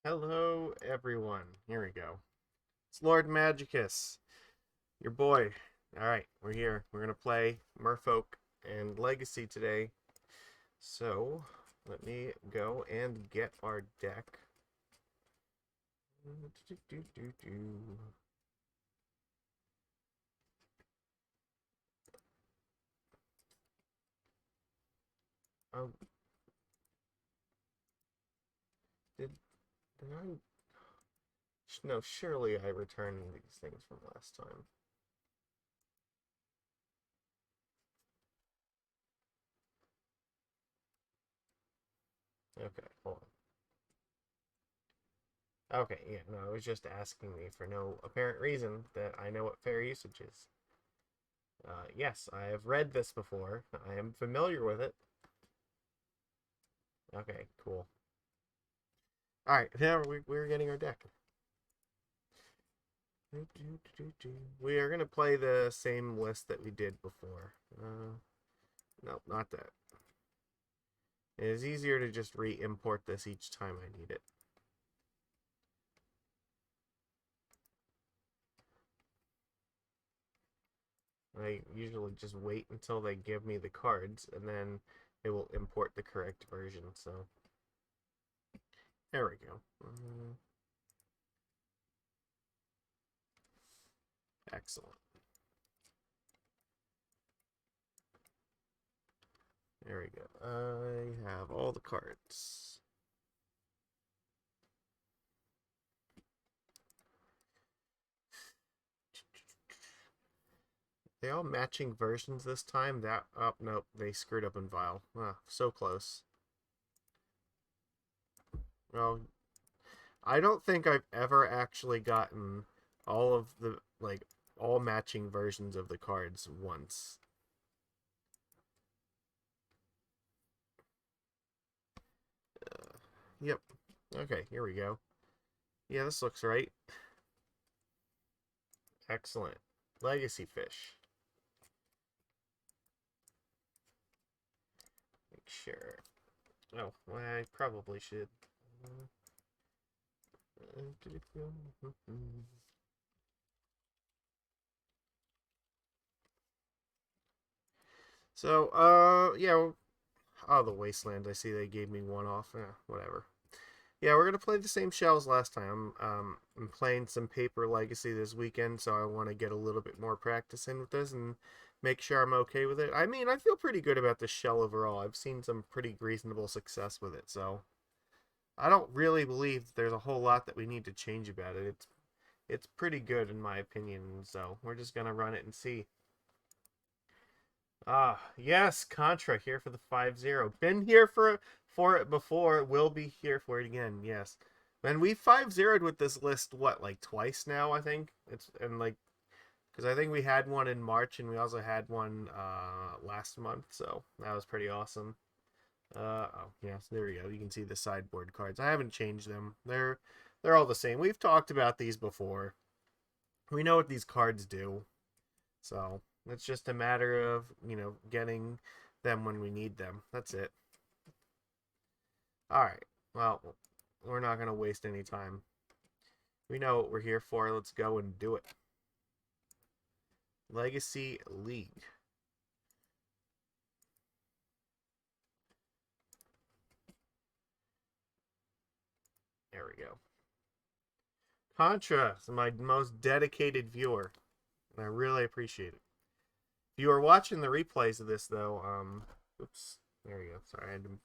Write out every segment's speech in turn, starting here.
Hello, everyone. Here we go. It's Lord Magicus, your boy. Alright, we're here. We're going to play Merfolk and Legacy today. So, let me go and get our deck. Oh, did I... No, surely I returned these things from last time. Okay, hold on. Okay, yeah, no, it was just asking me for no apparent reason that I know what fair usage is. Yes, I have read this before. I am familiar with it. Okay, cool. Alright, now we're getting our deck. We are going to play the same list that we did before. No, not that. It is easier to just re-import this each time I need it. I usually just wait until they give me the cards, and then it will import the correct version, so... There we go. Excellent. There we go. I have all the cards. They all matching versions this time? That... Oh, nope. They screwed up in Vial. Ah, so close. Well, I don't think I've ever actually gotten all of the, like, all matching versions of the cards once. Yep. Okay, here we go. Yeah, this looks right. Excellent. Legacy Fish. Make sure. Oh, well, I probably should. So, yeah. Oh, the Wasteland. I see they gave me one off. Whatever. Yeah, we're gonna play the same shells last time. I'm playing some Paper Legacy this weekend, so I want to get a little bit more practice in with this and make sure I'm okay with it. I mean, I feel pretty good about this shell overall. I've seen some pretty reasonable success with it, so I don't really believe there's a whole lot that we need to change about it. It's pretty good in my opinion, so we're just gonna run it and see. Ah, yes, Contra here for the 5-0. Been here for it before, will be here for it again, yes. And we 5-0'd with this list, what, like twice now, I think? And like, because I think we had one in March and we also had one last month, so that was pretty awesome. Oh, yes, there we go. You can see the sideboard cards. I haven't changed them. They're all the same. We've talked about these before. We know what these cards do. So it's just a matter of, getting them when we need them. That's it. Alright. Well, we're not going to waste any time. We know what we're here for. Let's go and do it. Legacy League. There we go. Contra is my most dedicated viewer. And I really appreciate it. If you are watching the replays of this, though, oops, there you go. Sorry, I had to.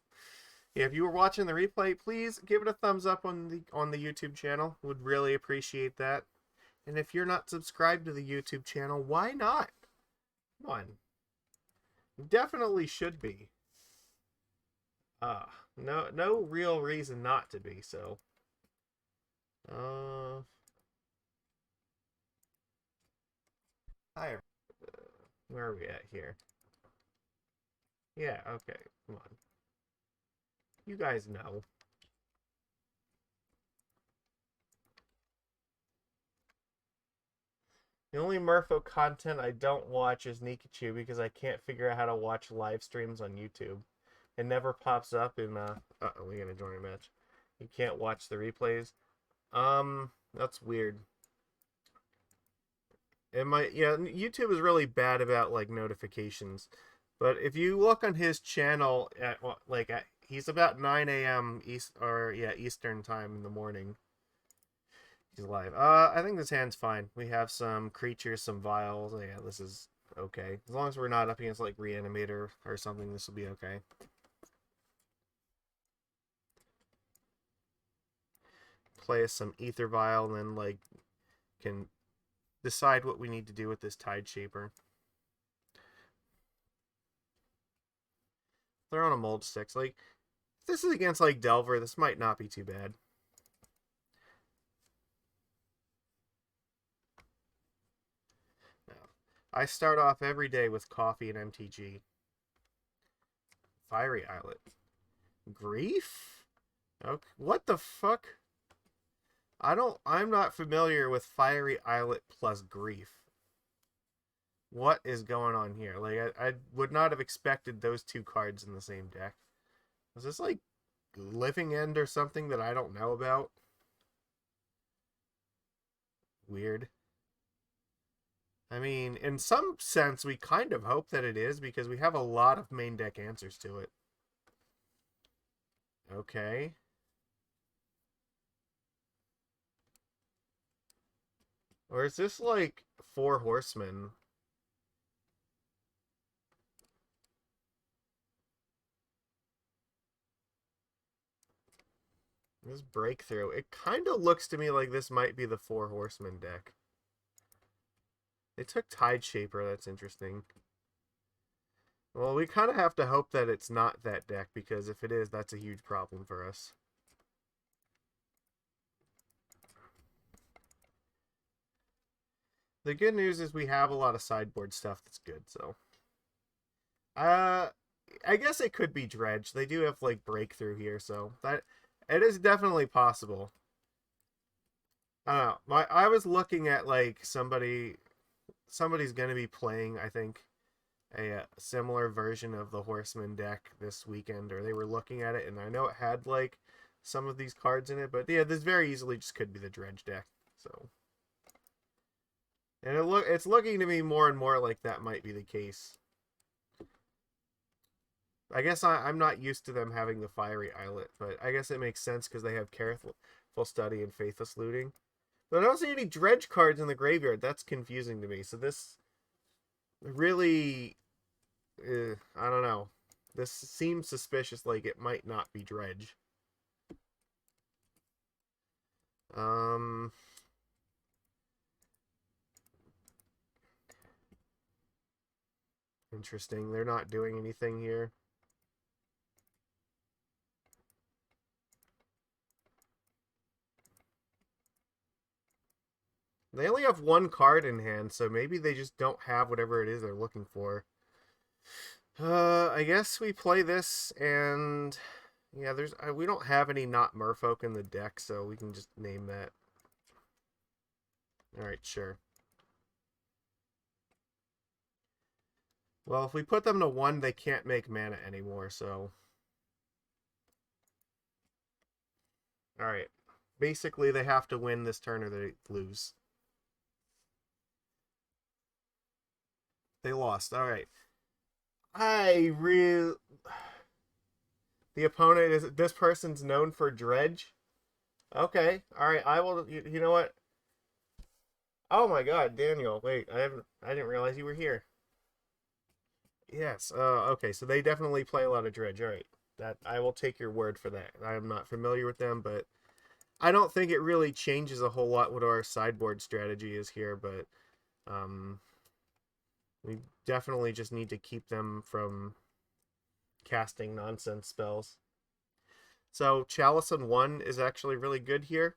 Yeah, if you were watching the replay, please give it a thumbs up on the YouTube channel. Would really appreciate that. And if you're not subscribed to the YouTube channel, why not? Come on, you definitely should be. No real reason not to be. So, hi. Where are we at here? Yeah, okay, come on. You guys know. The only Merfolk content I don't watch is Nikachu because I can't figure out how to watch live streams on YouTube. It never pops up in, we gotta join a match. You can't watch the replays. That's weird. It might, yeah, YouTube is really bad about like notifications. But if you look on his channel at like he's about 9 a.m. Eastern time in the morning. He's live. I think this hand's fine. We have some creatures, some vials. Yeah, this is okay. As long as we're not up against like Reanimator or something, this will be okay. Play some Aether Vial and then like can decide what we need to do with this Tide Shaper. Throw on a Mold Sticks. Like, if this is against like Delver, this might not be too bad. Now, I start off every day with coffee and MTG. Fiery Islet. Grief? Okay. What the fuck? I'm not familiar with Fiery Islet plus Grief. What is going on here? Like, I would not have expected those two cards in the same deck. Was this like Living End or something that I don't know about? Weird. I mean, in some sense, we kind of hope that it is because we have a lot of main deck answers to it. Okay. Or is this like Four Horsemen? This Breakthrough. It kind of looks to me like this might be the Four Horsemen deck. They took Tide Shaper. That's interesting. Well, we kind of have to hope that it's not that deck, because if it is, that's a huge problem for us. The good news is we have a lot of sideboard stuff that's good, so. I guess it could be Dredge. They do have, like, Breakthrough here, so that it is definitely possible. I don't know. I was looking at, like, somebody's going to be playing, I think, a similar version of the Horseman deck this weekend, or they were looking at it, and I know it had like some of these cards in it, but yeah, this very easily just could be the Dredge deck. So, and it's looking to me more and more like that might be the case. I guess I'm not used to them having the Fiery Islet, but I guess it makes sense because they have Careful Study and Faithless Looting. But I don't see any Dredge cards in the graveyard. That's confusing to me. So this really, I don't know. This seems suspicious, like it might not be Dredge. Interesting. They're not doing anything here. They only have one card in hand, so maybe they just don't have whatever it is they're looking for. I guess we play this, and yeah, we don't have any not Merfolk in the deck, so we can just name that. All right, sure. Well, if we put them to 1, they can't make mana anymore, so. All right. Basically, they have to win this turn or they lose. They lost. All right. The opponent is, this person's known for Dredge. Okay. All right. I will. You know what? Oh my God, Daniel. Wait, I didn't realize you were here. Yes. Okay. So they definitely play a lot of Dredge. All right. That I will take your word for that. I am not familiar with them, but I don't think it really changes a whole lot what our sideboard strategy is here. But we definitely just need to keep them from casting nonsense spells. So Chalice on 1 is actually really good here.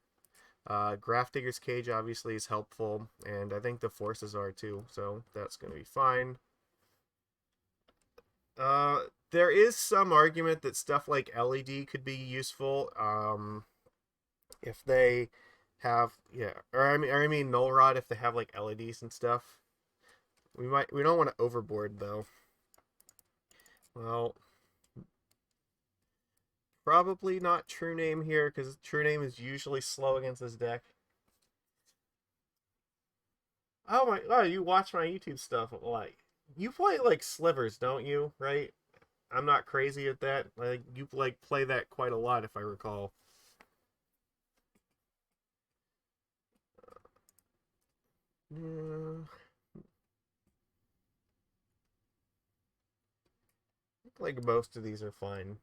Grafdigger's Cage obviously is helpful, and I think the forces are too, so that's going to be fine. There is some argument that stuff like LED could be useful. If they have, yeah, or I mean Null Rod if they have like LEDs and stuff. We don't want to overboard though. Well, Probably not True-Name here, because True-Name is usually slow against this deck. Oh my, oh, you watch my YouTube stuff. Like, you play, like, slivers, don't you? Right? I'm not crazy at that. Like, you, like, play that quite a lot, if I recall. Yeah. Like, most of these are fine.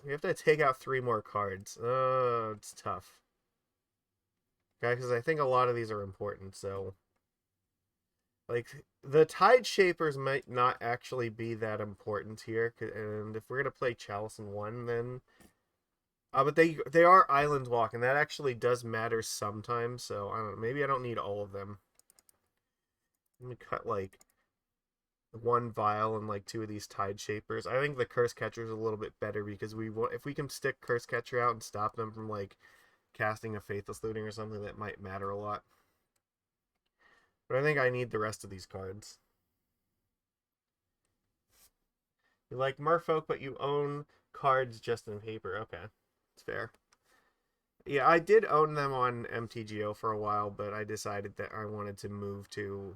We have to take out 3 more cards. It's tough. Okay, because I think a lot of these are important, so... Like, the Tide Shapers might not actually be that important here, and if we're going to play Chalice in 1, then... but they are Island Walk, and that actually does matter sometimes, so I don't know, maybe I don't need all of them. Let me cut, like, 1 Vial and, like, 2 of these Tide Shapers. I think the Cursecatcher is a little bit better, because if we can stick Cursecatcher out and stop them from, like, casting a Faithless Looting or something, that might matter a lot. But I think I need the rest of these cards. You like Merfolk, but you own cards just in paper. Okay, it's fair. Yeah, I did own them on MTGO for a while, but I decided that I wanted to move to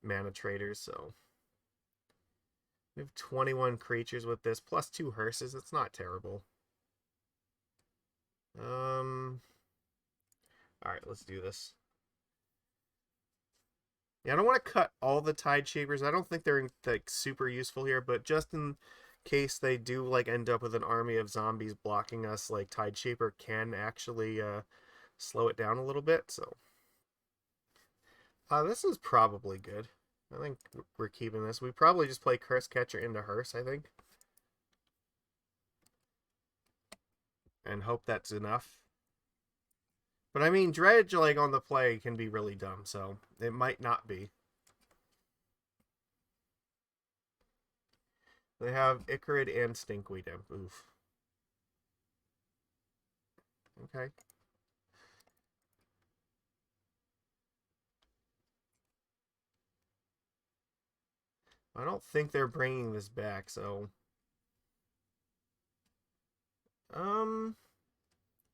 Mana Traders, so... We have 21 creatures with this, plus 2 hearses. It's not terrible. Alright, let's do this. Yeah, I don't want to cut all the Tide Shapers. I don't think they're, like, super useful here, but just in case they do, like, end up with an army of zombies blocking us, like, Tide Shaper can actually slow it down a little bit, so... this is probably good. I think we're keeping this. We probably just play Cursecatcher into Hearse, I think. And hope that's enough. But I mean, Dredge, like, on the play can be really dumb, so it might not be. They have Icarid and Stinkweed Imp. Oof. Okay. I don't think they're bringing this back, so...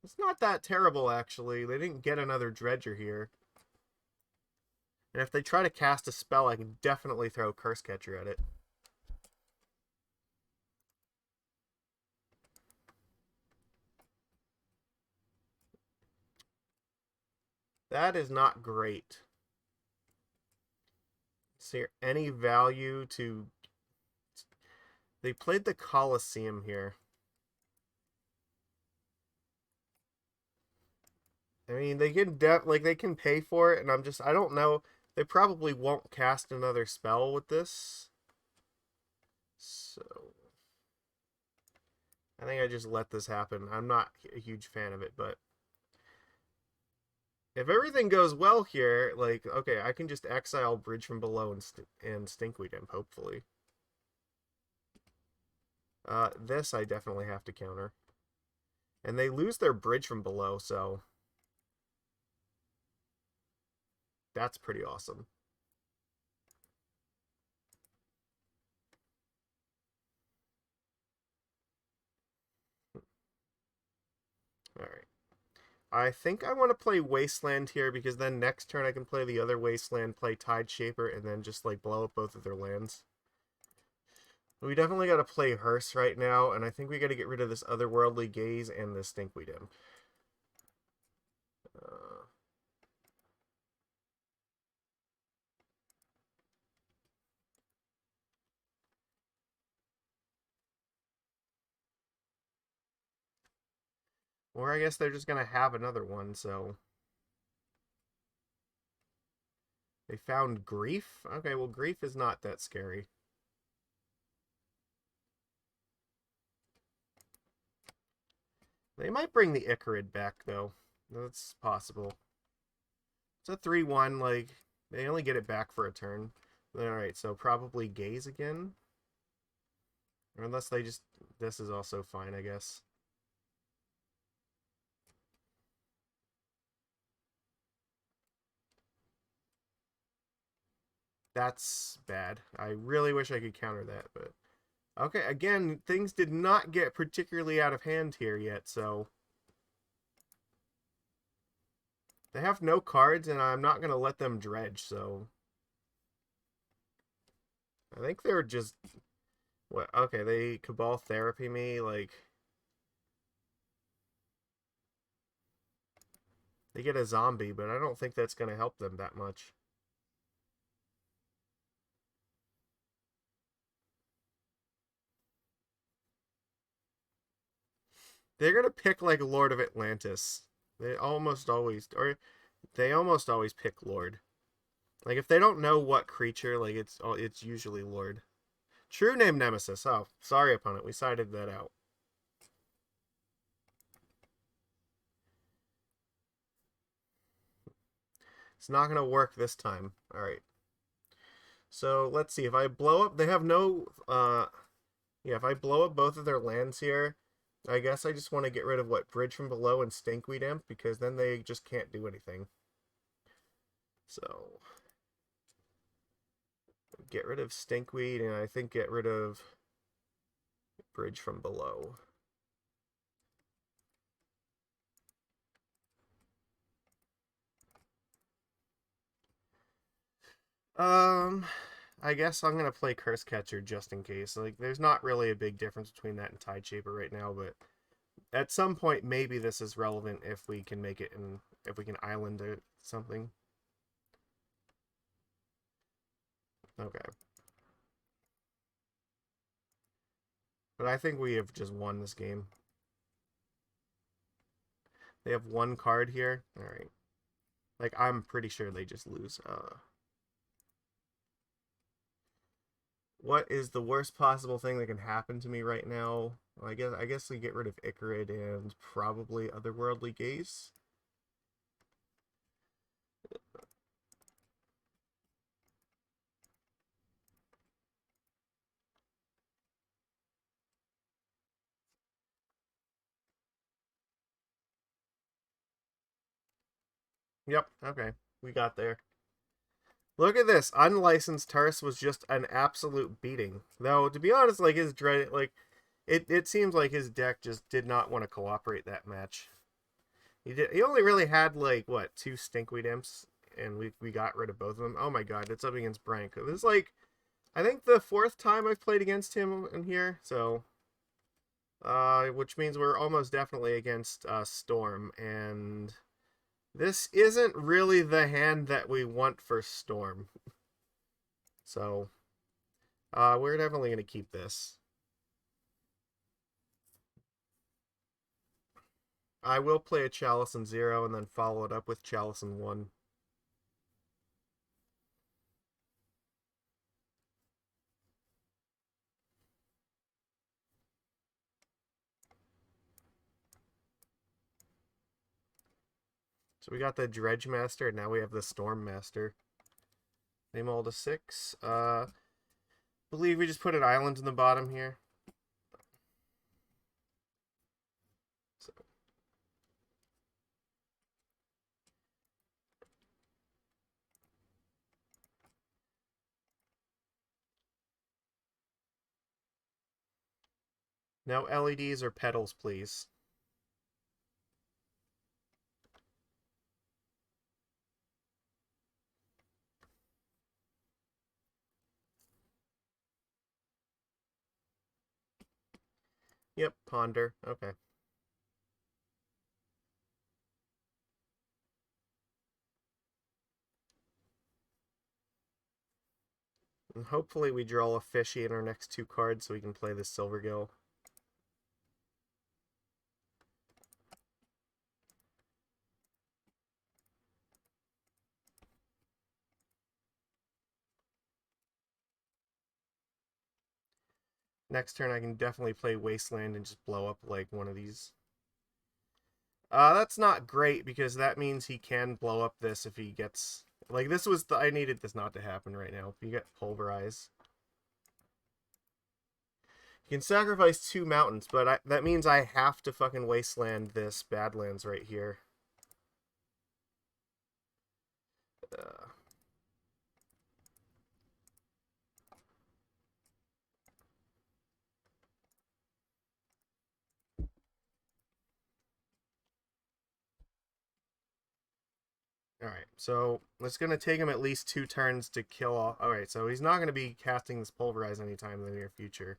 It's not that terrible, actually. They didn't get another Dredger here. And if they try to cast a spell, I can definitely throw Cursecatcher at it. That is not great. Is there any value to... They played the Coliseum here. I mean, they can they can pay for it, and I don't know. They probably won't cast another spell with this. So I think I just let this happen. I'm not a huge fan of it, but if everything goes well here, like, okay, I can just exile Bridge from Below and Stinkweed Imp, hopefully. This I definitely have to counter. And they lose their Bridge from Below, so that's pretty awesome. Alright. I think I want to play Wasteland here, because then next turn I can play the other Wasteland, play Tide Shaper, and then just, like, blow up both of their lands. We definitely got to play Hearse right now, and I think we got to get rid of this Otherworldly Gaze and this Stinkweed Imp. Or I guess they're just going to have another one, so... They found Grief? Okay, well, Grief is not that scary. They might bring the Icarid back, though. That's possible. It's a 3-1, like, they only get it back for a turn. Alright, so probably Gaze again? Or unless they just... This is also fine, I guess. That's bad. I really wish I could counter that, but... Okay, again, things did not get particularly out of hand here yet, so... They have no cards, and I'm not going to let them dredge, so... I think they're just... What? Okay, they Cabal Therapy me, like... They get a zombie, but I don't think that's going to help them that much. They're going to pick, like, Lord of Atlantis. They almost always... Or they almost always pick Lord. Like, if they don't know what creature, like, it's usually Lord. True-Name Nemesis. Oh, sorry, opponent. We sided that out. It's not going to work this time. All right. So, let's see. If I blow up... They have no... Yeah, if I blow up both of their lands here, I guess I just want to get rid of, what, Bridge from Below and Stinkweed Imp, because then they just can't do anything. So... Get rid of Stinkweed, and I think get rid of Bridge from Below. I guess I'm gonna play Cursecatcher just in case. Like, there's not really a big difference between that and Tideshaper right now, but at some point maybe this is relevant if we can make it in, if we can island or something. Okay. But I think we have just won this game. They have one card here. Alright. Like, I'm pretty sure they just lose. What is the worst possible thing that can happen to me right now? Well, I guess we get rid of Icarid and probably Otherworldly Gaze. Yep, okay. We got there. Look at this. Unlicensed Tarse was just an absolute beating. Though, to be honest, like, his dread, like, it seems like his deck just did not want to cooperate that match. He only really had, like, what, 2 Stinkweed Imps, and we got rid of both of them. Oh my god, it's up against Branko. This is, like, I think the 4th time I've played against him in here, so... which means we're almost definitely against Storm, and... This isn't really the hand that we want for Storm. So, we're definitely going to keep this. I will play a Chalice in 0 and then follow it up with Chalice in 1. So we got the Dredge Master, and now we have the Storm Master. Name all to 6. Believe we just put an island in the bottom here. So. No LEDs or petals, please. Yep, Ponder. Okay. And hopefully we draw a fishy in our next 2 cards so we can play this Silvergill. Next turn I can definitely play Wasteland and just blow up like one of these. That's not great because that means he can blow up this if he gets... Like, this was I needed this not to happen right now. If you get Pulverize. You can sacrifice 2 mountains, but that means I have to fucking Wasteland this Badlands right here. Alright, so it's going to take him at least 2 turns to kill all... Alright, so he's not going to be casting this Pulverize anytime in the near future.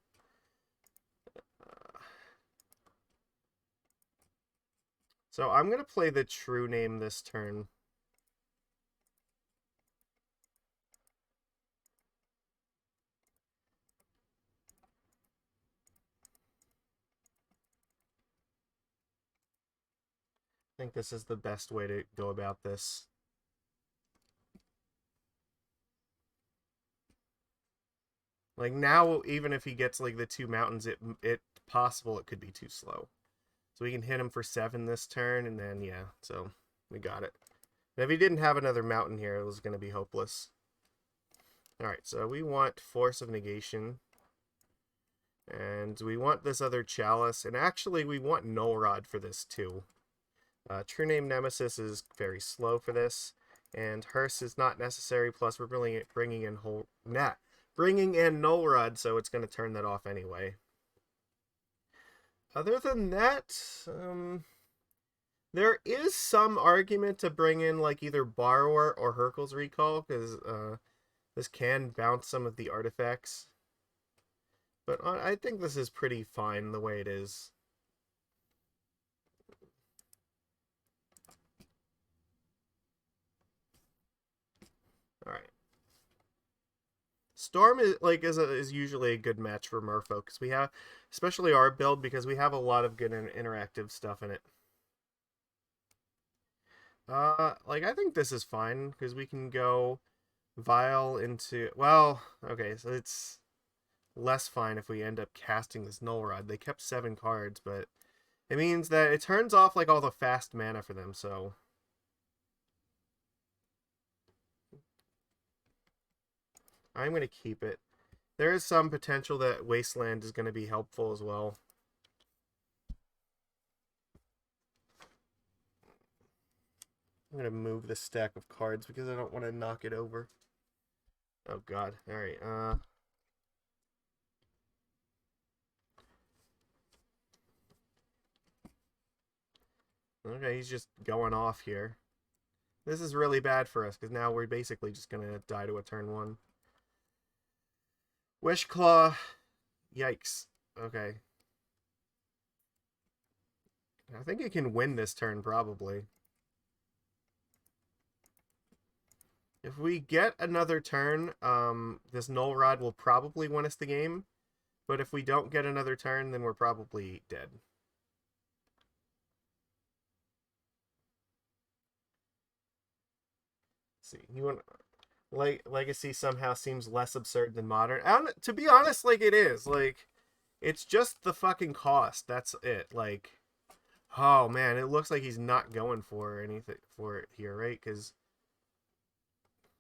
So I'm going to play the True-Name this turn. I think this is the best way to go about this. Like now, even if he gets like the 2 mountains, it possible it could be too slow. So we can hit him for 7 this turn, and then yeah, so we got it. And if he didn't have another mountain here, it was going to be hopeless. Alright, so we want Force of Negation. And we want this other Chalice, and actually we want Null Rod for this too. True-Name Nemesis is very slow for this, and Hearse is not necessary, plus we're bringing in Null Rod, so it's going to turn that off anyway. Other than that, there is some argument to bring in like either Borrower or Hurkyl's Recall, because this can bounce some of the artifacts. But I think this is pretty fine the way it is. Alright. Storm is usually a good match for Merfolk, because we have, especially our build, because we have a lot of good interactive stuff in it. Like I think this is fine, because we can go Vial into, well, okay, so it's less fine if we end up casting this Null Rod. They kept 7 cards, but it means that it turns off like all the fast mana for them, so I'm going to keep it. There is some potential that Wasteland is going to be helpful as well. I'm going to move the stack of cards because I don't want to knock it over. Oh god. Alright, okay, he's just going off here. This is really bad for us, because now we're basically just going to die to a turn 1. Wishclaw. Yikes. Okay. I think it can win this turn, probably. If we get another turn, this Null Rod will probably win us the game. But if we don't get another turn, then we're probably dead. Let's see, you want Legacy somehow seems less absurd than Modern. To be honest, like it is. Like it's just the fucking cost. That's it. Like, oh man, it looks like he's not going for anything for it here, right? Because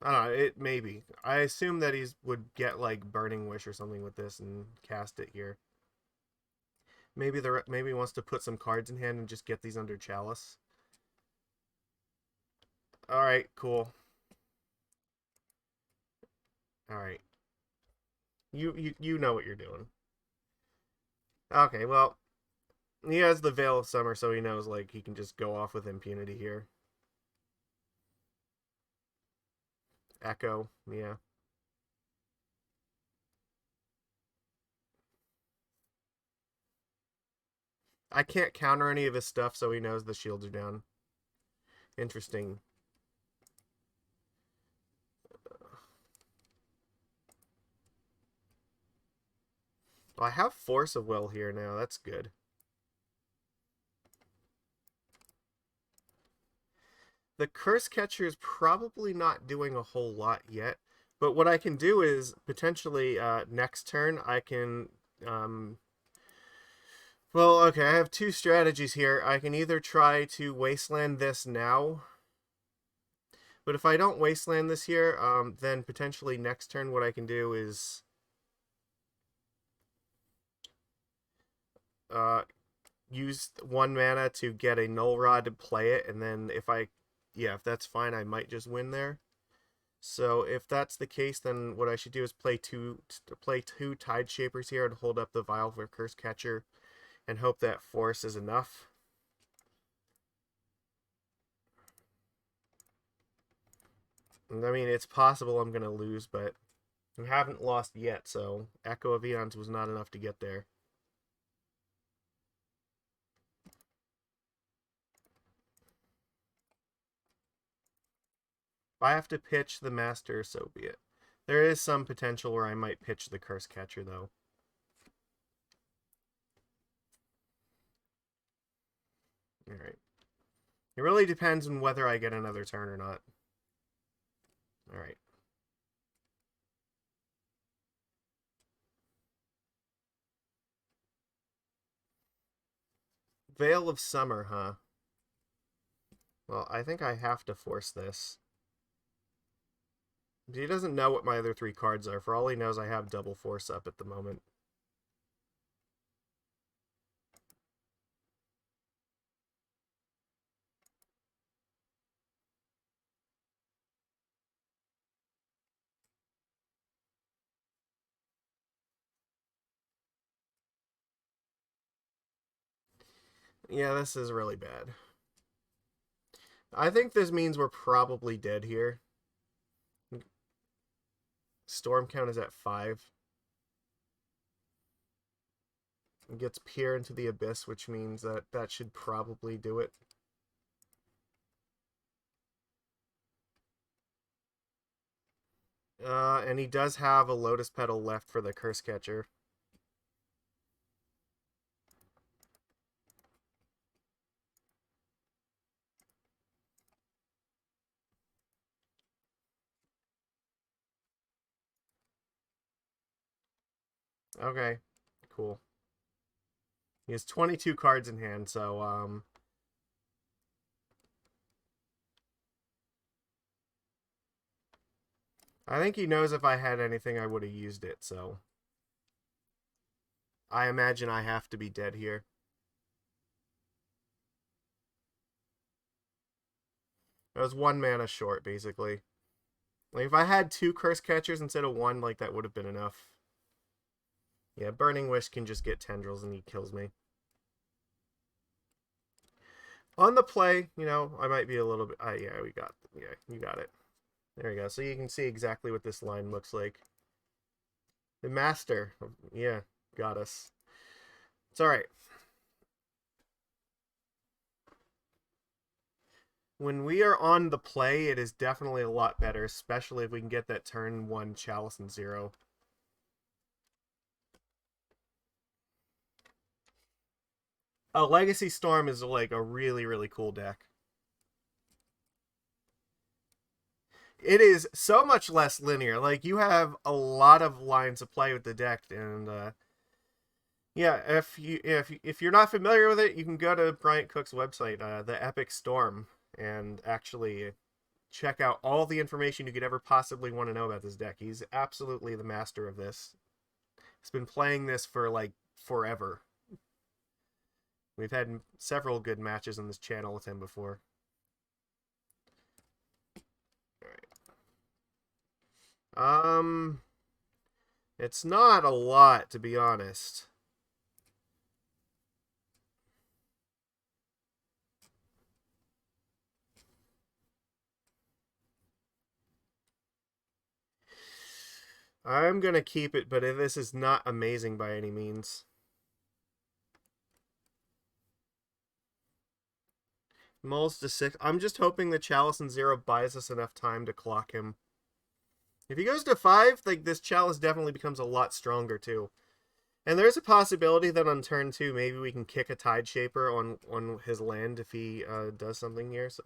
I don't know. It maybe. I assume that he would get like Burning Wish or something with this and cast it here. Maybe maybe he wants to put some cards in hand and just get these under Chalice. All right, cool. All right. You know what you're doing. Okay, well, he has the Veil of Summer, so he knows like he can just go off with impunity here. Echo, yeah. I can't counter any of his stuff, so he knows the shields are down. Interesting. Well, I have Force of Will here now. That's good. The Cursecatcher is probably not doing a whole lot yet, but what I can do is potentially next turn I can well, okay, I have 2 strategies here. I can either try to Wasteland this now, but if I don't Wasteland this here, then potentially next turn what I can do is use 1 mana to get a Null Rod to play it, and then if that's fine, I might just win there. So if that's the case, then what I should do is play two Tide Shapers here and hold up the Vial for Cursecatcher and hope that Force is enough. I mean, it's possible I'm going to lose, but we haven't lost yet, so Echo of Eons was not enough to get there. If I have to pitch the Master, so be it. There is some potential where I might pitch the Cursecatcher, though. Alright. It really depends on whether I get another turn or not. Alright. Veil of Summer, huh? Well, I think I have to force this. He doesn't know what my other 3 cards are. For all he knows, I have double force up at the moment. Yeah, this is really bad. I think this means we're probably dead here. Storm count is at 5. It gets Peer into the Abyss, which means that should probably do it. And he does have a Lotus Petal left for the Cursecatcher. Okay, cool. He has 22 cards in hand, so, I think he knows if I had anything, I would have used it, so I imagine I have to be dead here. I was 1 mana short, basically. Like, if I had 2 Cursecatchers instead of 1, like, that would have been enough. Yeah, Burning Wish can just get tendrils and he kills me. On the play, you know, I might be a little bit... yeah, you got it. There we go. So you can see exactly what this line looks like. The Master. Yeah, got us. It's alright. When we are on the play, it is definitely a lot better, especially if we can get that turn 1 Chalice and 0. A Legacy Storm is like a really, really cool deck. It is so much less linear. Like, you have a lot of lines to play with the deck, and yeah, if you're not familiar with it, you can go to Bryant Cook's website, the Epic Storm, and actually check out all the information you could ever possibly want to know about this deck. He's absolutely the master of this. He's been playing this for like forever. We've had several good matches on this channel with him before. Alright. It's not a lot, to be honest. I'm gonna keep it, but this is not amazing by any means. Mulls to 6. I'm just hoping the Chalice and 0 buys us enough time to clock him. If he goes to 5, like, this Chalice definitely becomes a lot stronger, too. And there's a possibility that on turn 2, maybe we can kick a Tide Shaper on his land if he does something here, so...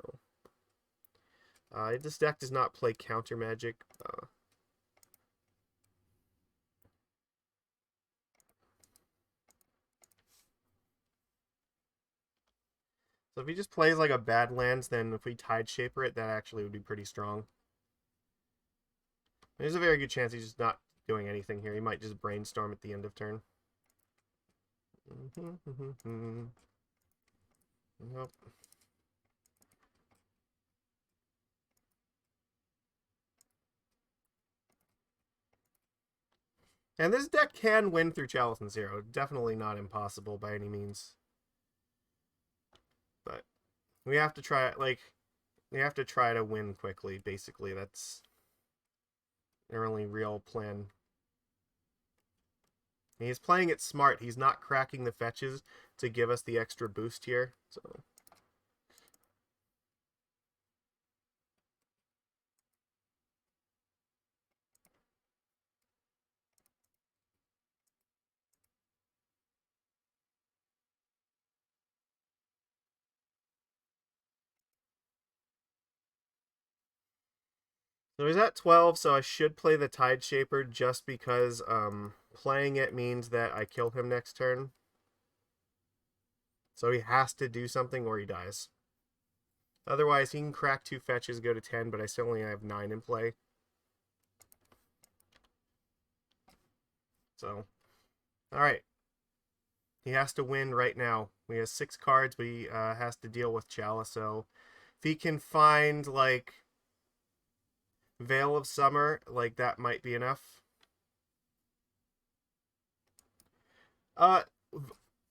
this deck does not play counter magic. So if he just plays like a Badlands, then if we Tide Shaper it, that actually would be pretty strong. There's a very good chance he's just not doing anything here. He might just Brainstorm at the end of turn. Nope. And this deck can win through Chalice and 0. Definitely not impossible by any means. But we have to try it. Like, You have to try to win quickly, basically. That's their only real plan. And he's playing it smart. He's not cracking the fetches to give us the extra boost here. So he's at 12, so I should play the Tide Shaper just because playing it means that I kill him next turn. So he has to do something or he dies. Otherwise, he can crack 2 fetches, go to 10, but I still only have 9 in play. So, alright. He has to win right now. He has 6 cards, but he has to deal with Chalice, so if he can find, like, Veil of Summer, like, that might be enough.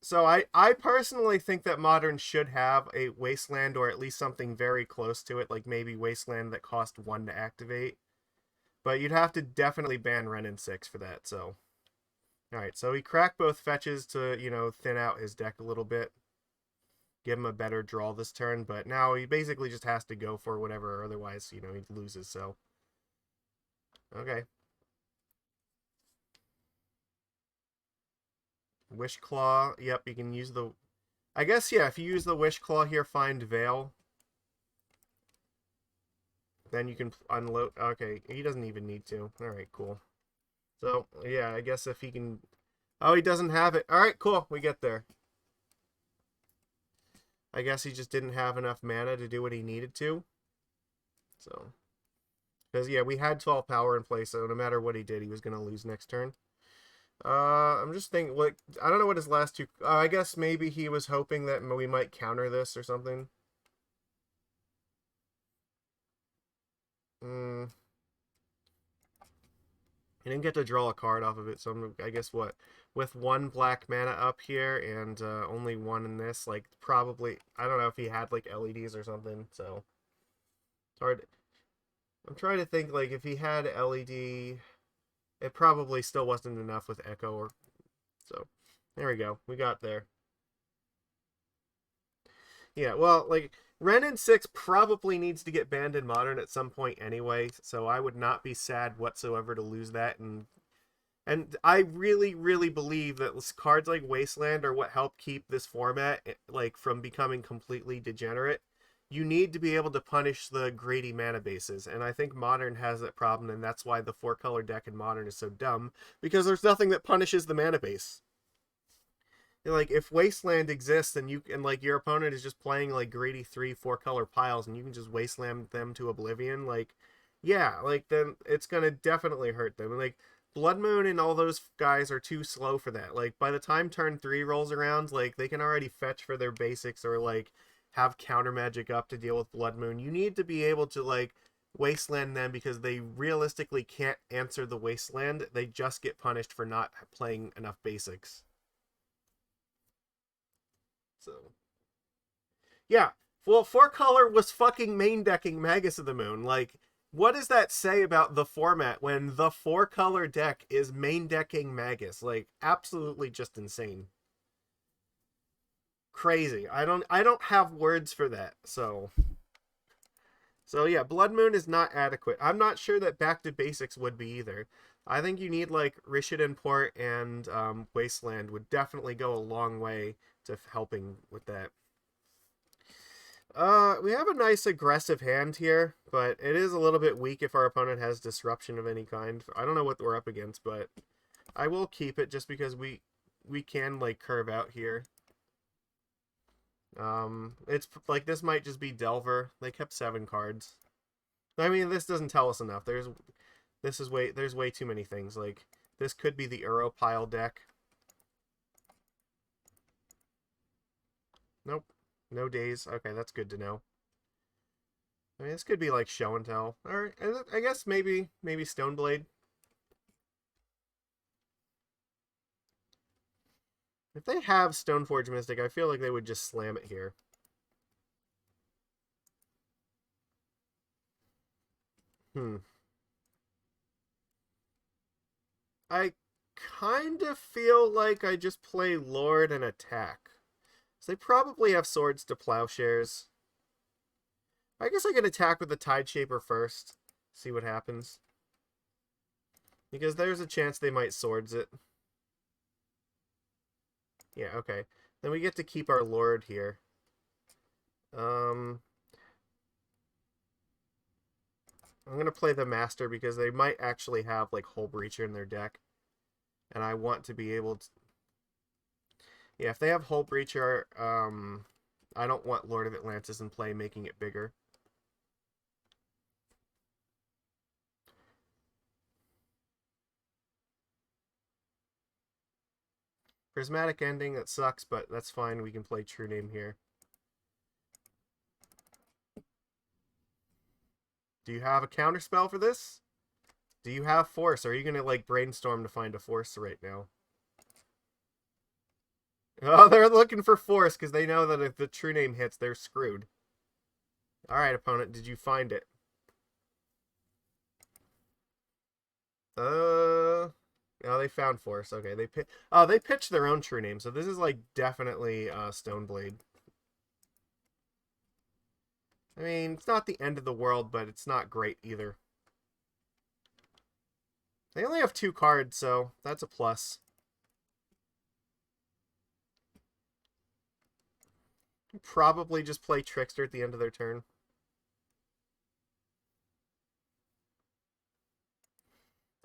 So I personally think that Modern should have a Wasteland or at least something very close to it, like maybe Wasteland that cost 1 to activate. But you'd have to definitely ban Renin 6 for that, so. Alright, so he cracked both fetches to, thin out his deck a little bit. Give him a better draw this turn, but now he basically just has to go for whatever, otherwise, he loses, so. Okay. Wish Claw, yep, you can use the... I guess, yeah, if you use the Wish Claw here, find Veil. Then you can unload... Okay, he doesn't even need to. Alright, cool. So, yeah, I guess if he can... Oh, he doesn't have it. Alright, cool, we get there. I guess he just didn't have enough mana to do what he needed to. So... Because, yeah, we had 12 power in play, so no matter what he did, he was going to lose next turn. I'm just thinking, like, I don't know what his last two... I guess maybe he was hoping that we might counter this or something. He didn't get to draw a card off of it, so I guess what? With 1 black mana up here and only 1 in this, like, probably... I don't know if he had, like, LEDs or something, so... It's hard... I'm trying to think, like, if he had LED... It probably still wasn't enough with Echo, or... So, there we go. We got there. Yeah, well, like, Renin 6 probably needs to get banned in Modern at some point anyway, so I would not be sad whatsoever to lose that. And I really, really believe that cards like Wasteland are what help keep this format, like, from becoming completely degenerate. You need to be able to punish the greedy mana bases, and I think Modern has that problem, and that's why the 4-color deck in Modern is so dumb, because there's nothing that punishes the mana base. Like, if Wasteland exists and like your opponent is just playing like greedy 3-4 color piles and you can just Wasteland them to oblivion, like, yeah, like, then it's gonna definitely hurt them. Like, Blood Moon and all those guys are too slow for that. Like, by the time turn 3 rolls around, like, they can already fetch for their basics or like have counter magic up to deal with Blood Moon. You need to be able to, like, Wasteland them because they realistically can't answer the Wasteland. They just get punished for not playing enough basics. So, yeah. Well, 4-color was fucking main decking Magus of the Moon. Like, what does that say about the format when the 4-color deck is main decking Magus? Like, absolutely just insane. Crazy. I don't have words for that. So yeah, Blood Moon is not adequate. I'm not sure that Back to Basics would be either. I think you need, like, Rishadan Port and Wasteland would definitely go a long way to helping with that. We have a nice aggressive hand here, but it is a little bit weak if our opponent has disruption of any kind. I don't know what we're up against, but I will keep it just because we can, like, curve out here. It's like, this might just be Delver. They kept 7 cards. I mean, this doesn't tell us enough. There's way too many things. Like, this could be the Europile deck. Nope. No days. Okay, that's good to know. I mean, this could be like Show and Tell. Or I guess maybe Stoneblade. If they have Stoneforge Mystic, I feel like they would just slam it here. I kind of feel like I just play Lord and attack. So they probably have swords to plowshares. I guess I can attack with the Tide Shaper first. See what happens. Because there's a chance they might swords it. Yeah, okay. Then we get to keep our Lord here. I'm going to play the Master because they might actually have, like, Hull Breacher in their deck. And I want to be able to... Yeah, if they have Hull Breacher, I don't want Lord of Atlantis in play, making it bigger. Prismatic Ending, that sucks, but that's fine. We can play True-Name here. Do you have a counterspell for this? Do you have Force? Or are you going to, like, brainstorm to find a Force right now? Oh, they're looking for Force because they know that if the True-Name hits, they're screwed. Alright, opponent, did you find it? Oh, they found Force. Okay, they pitched their own True-Name, so this is, like, definitely Stoneblade. I mean, it's not the end of the world, but it's not great either. They only have 2 cards, so that's a plus. Probably just play Trickster at the end of their turn.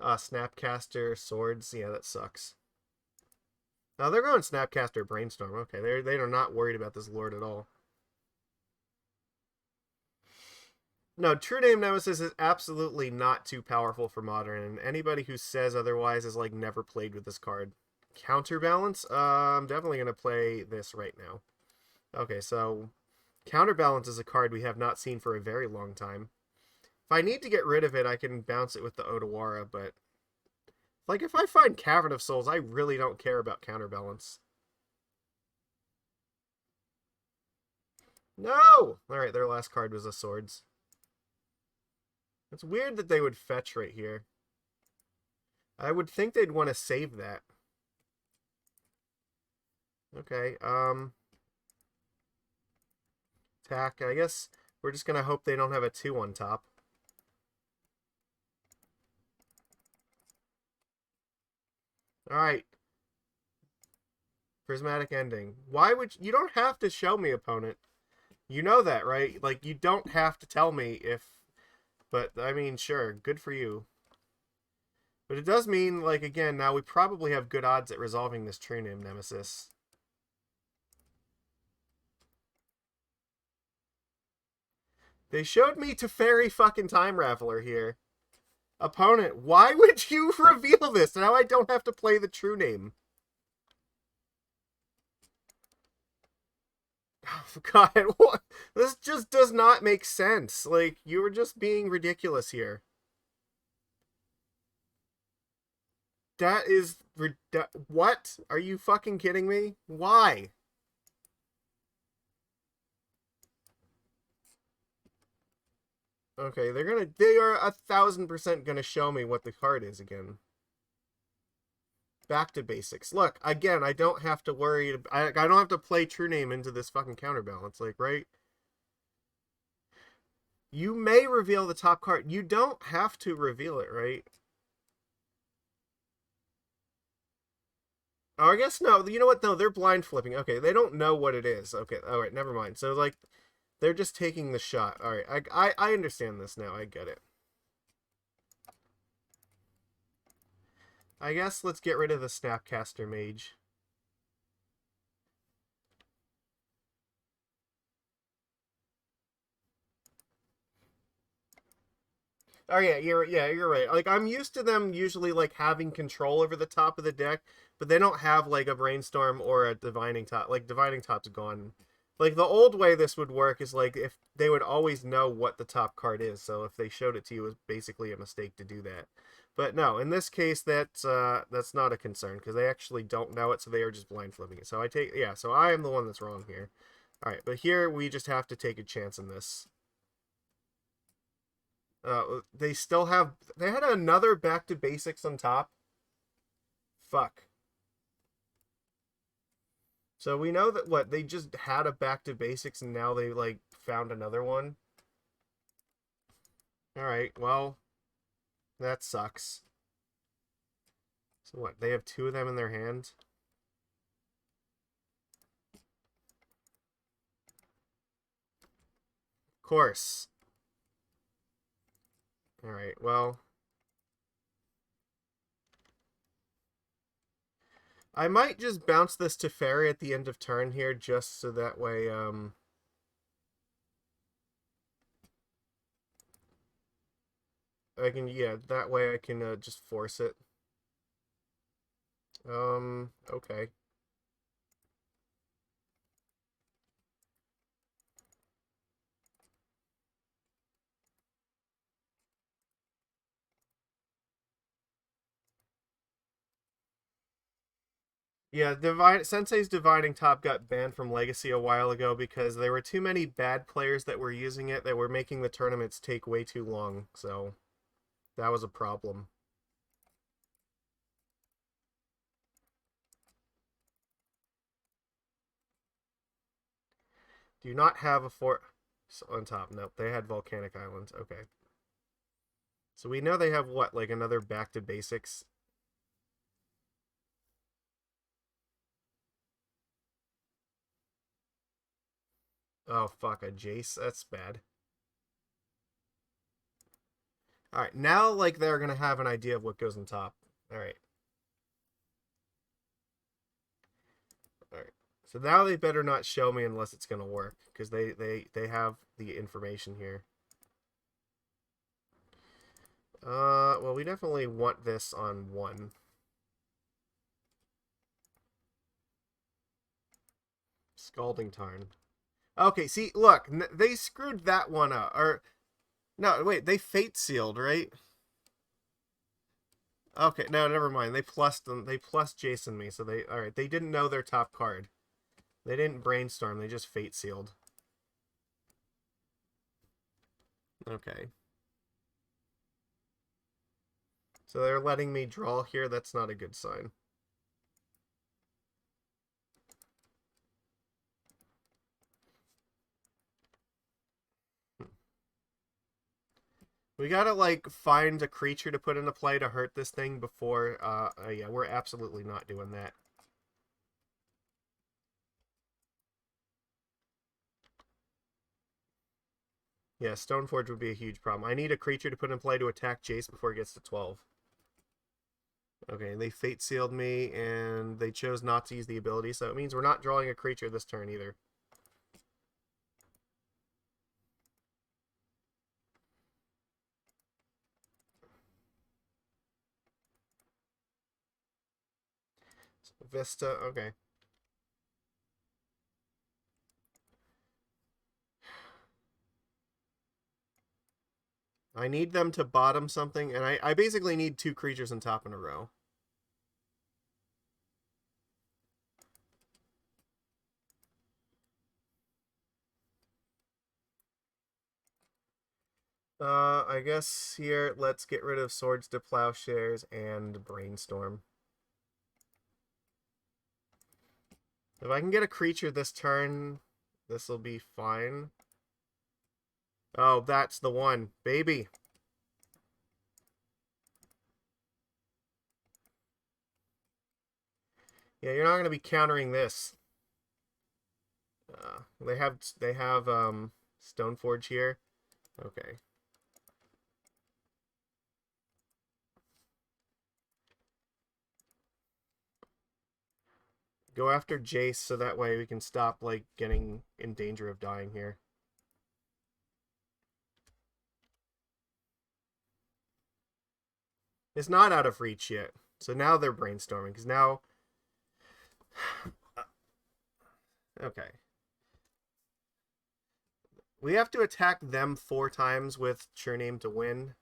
Snapcaster, Swords. Yeah, that sucks. Now they're going Snapcaster, Brainstorm. Okay, they are not worried about this Lord at all. No, True-Name Nemesis is absolutely not too powerful for Modern, and anybody who says otherwise is, like, never played with this card. Counterbalance? I'm definitely going to play this right now. Okay, so Counterbalance is a card we have not seen for a very long time. If I need to get rid of it, I can bounce it with the Otawara, but... Like, if I find Cavern of Souls, I really don't care about Counterbalance. No! Alright, their last card was a Swords. It's weird that they would fetch right here. I would think they'd want to save that. Okay, attack. I guess we're just going to hope they don't have a 2 on top. Alright. Prismatic Ending. Why would you don't have to show me, opponent. You know that, right? Like, you don't have to tell me if... But, I mean, sure, good for you. But it does mean, like, again, now we probably have good odds at resolving this True-Name Nemesis. They showed me Teferi fucking Time Raveler here. Opponent, why would you reveal this? Now I don't have to play the True-Name. Oh, God, what? This just does not make sense. Like, you were just being ridiculous here. That is... What? Are you fucking kidding me? Why? Okay, they are 1,000% gonna show me what the card is again. Back to basics. Look, again, I don't have to worry. I don't have to play True-Name into this fucking counterbalance, like, right? You may reveal the top card. You don't have to reveal it, right? Oh, I guess no. You know what? No, they're blind flipping. Okay, they don't know what it is. Okay, all right, never mind. So, like, they're just taking the shot. All right, I understand this now. I get it. I guess let's get rid of the Snapcaster Mage. Oh yeah, you're right. Like, I'm used to them usually, like, having control over the top of the deck, but they don't have, like, a Brainstorm or a Divining Top. Like, Divining Top's gone. Like, the old way this would work is, like, if they would always know what the top card is, so if they showed it to you, it was basically a mistake to do that. But no, in this case, that's not a concern, because they actually don't know it, so they are just blind flipping it. So so I am the one that's wrong here. Alright, but here we just have to take a chance in this. They still have... They had another back to basics on top. Fuck. So we know that, what, they just had a back to basics and now they, like, found another one? Alright, well, that sucks. So what, they have two of them in their hand? Of course. Alright, well... I might just bounce this to Fairy at the end of turn here, just so that way, I can, yeah, that way I can, just force it. Okay. Yeah, Sensei's Divining Top got banned from Legacy a while ago because there were too many bad players that were using it that were making the tournaments take way too long, so that was a problem. Do you not have a fort on top? Nope, they had Volcanic Islands. Okay. So we know they have, what, like another back to basics? Oh, fuck, a Jace? That's bad. Alright, now, like, they're gonna have an idea of what goes on top. Alright. Alright. So now they better not show me unless it's gonna work, because they have the information here. Well, we definitely want this on one. Scalding Tarn. Okay, see, look, they screwed that one up. Or, no, wait, they fate sealed, right? Okay, no, never mind. They plussed them. They plus Jason me, so they, all right. They didn't know their top card. They didn't brainstorm. They just fate sealed. Okay. So they're letting me draw here. That's not a good sign. We gotta, like, find a creature to put into play to hurt this thing before, yeah, we're absolutely not doing that. Yeah, Stoneforge would be a huge problem. I need a creature to put in play to attack Jace before it gets to 12. Okay, they fate sealed me, and they chose not to use the ability, so it means we're not drawing a creature this turn either. Vista, okay. I need them to bottom something, and I basically need two creatures on top in a row. I guess here, let's get rid of Swords to Plowshares and Brainstorm. If I can get a creature this turn, this will be fine. Oh, that's the one. Baby. Yeah, you're not going to be countering this. They have Stoneforge here. Okay. Go after Jace so that way we can stop, like, getting in danger of dying here. It's not out of reach yet. So now they're brainstorming, because now... Okay. We have to attack them 4 times with True-Name to win.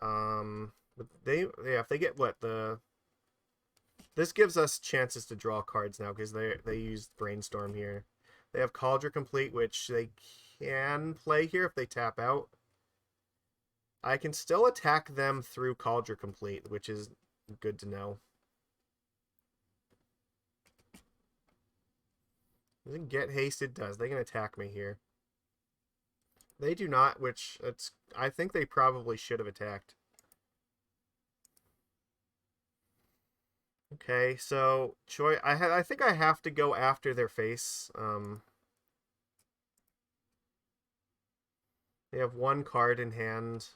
But if they get what, this gives us chances to draw cards now because they used Brainstorm here. They have Cauldron Complete, which they can play here if they tap out. I can still attack them through Cauldron Complete, which is good to know. Does it get haste? It does. They can attack me here. They do not, which I think they probably should have attacked. Okay, so I think I have to go after their face. They have one card in hand.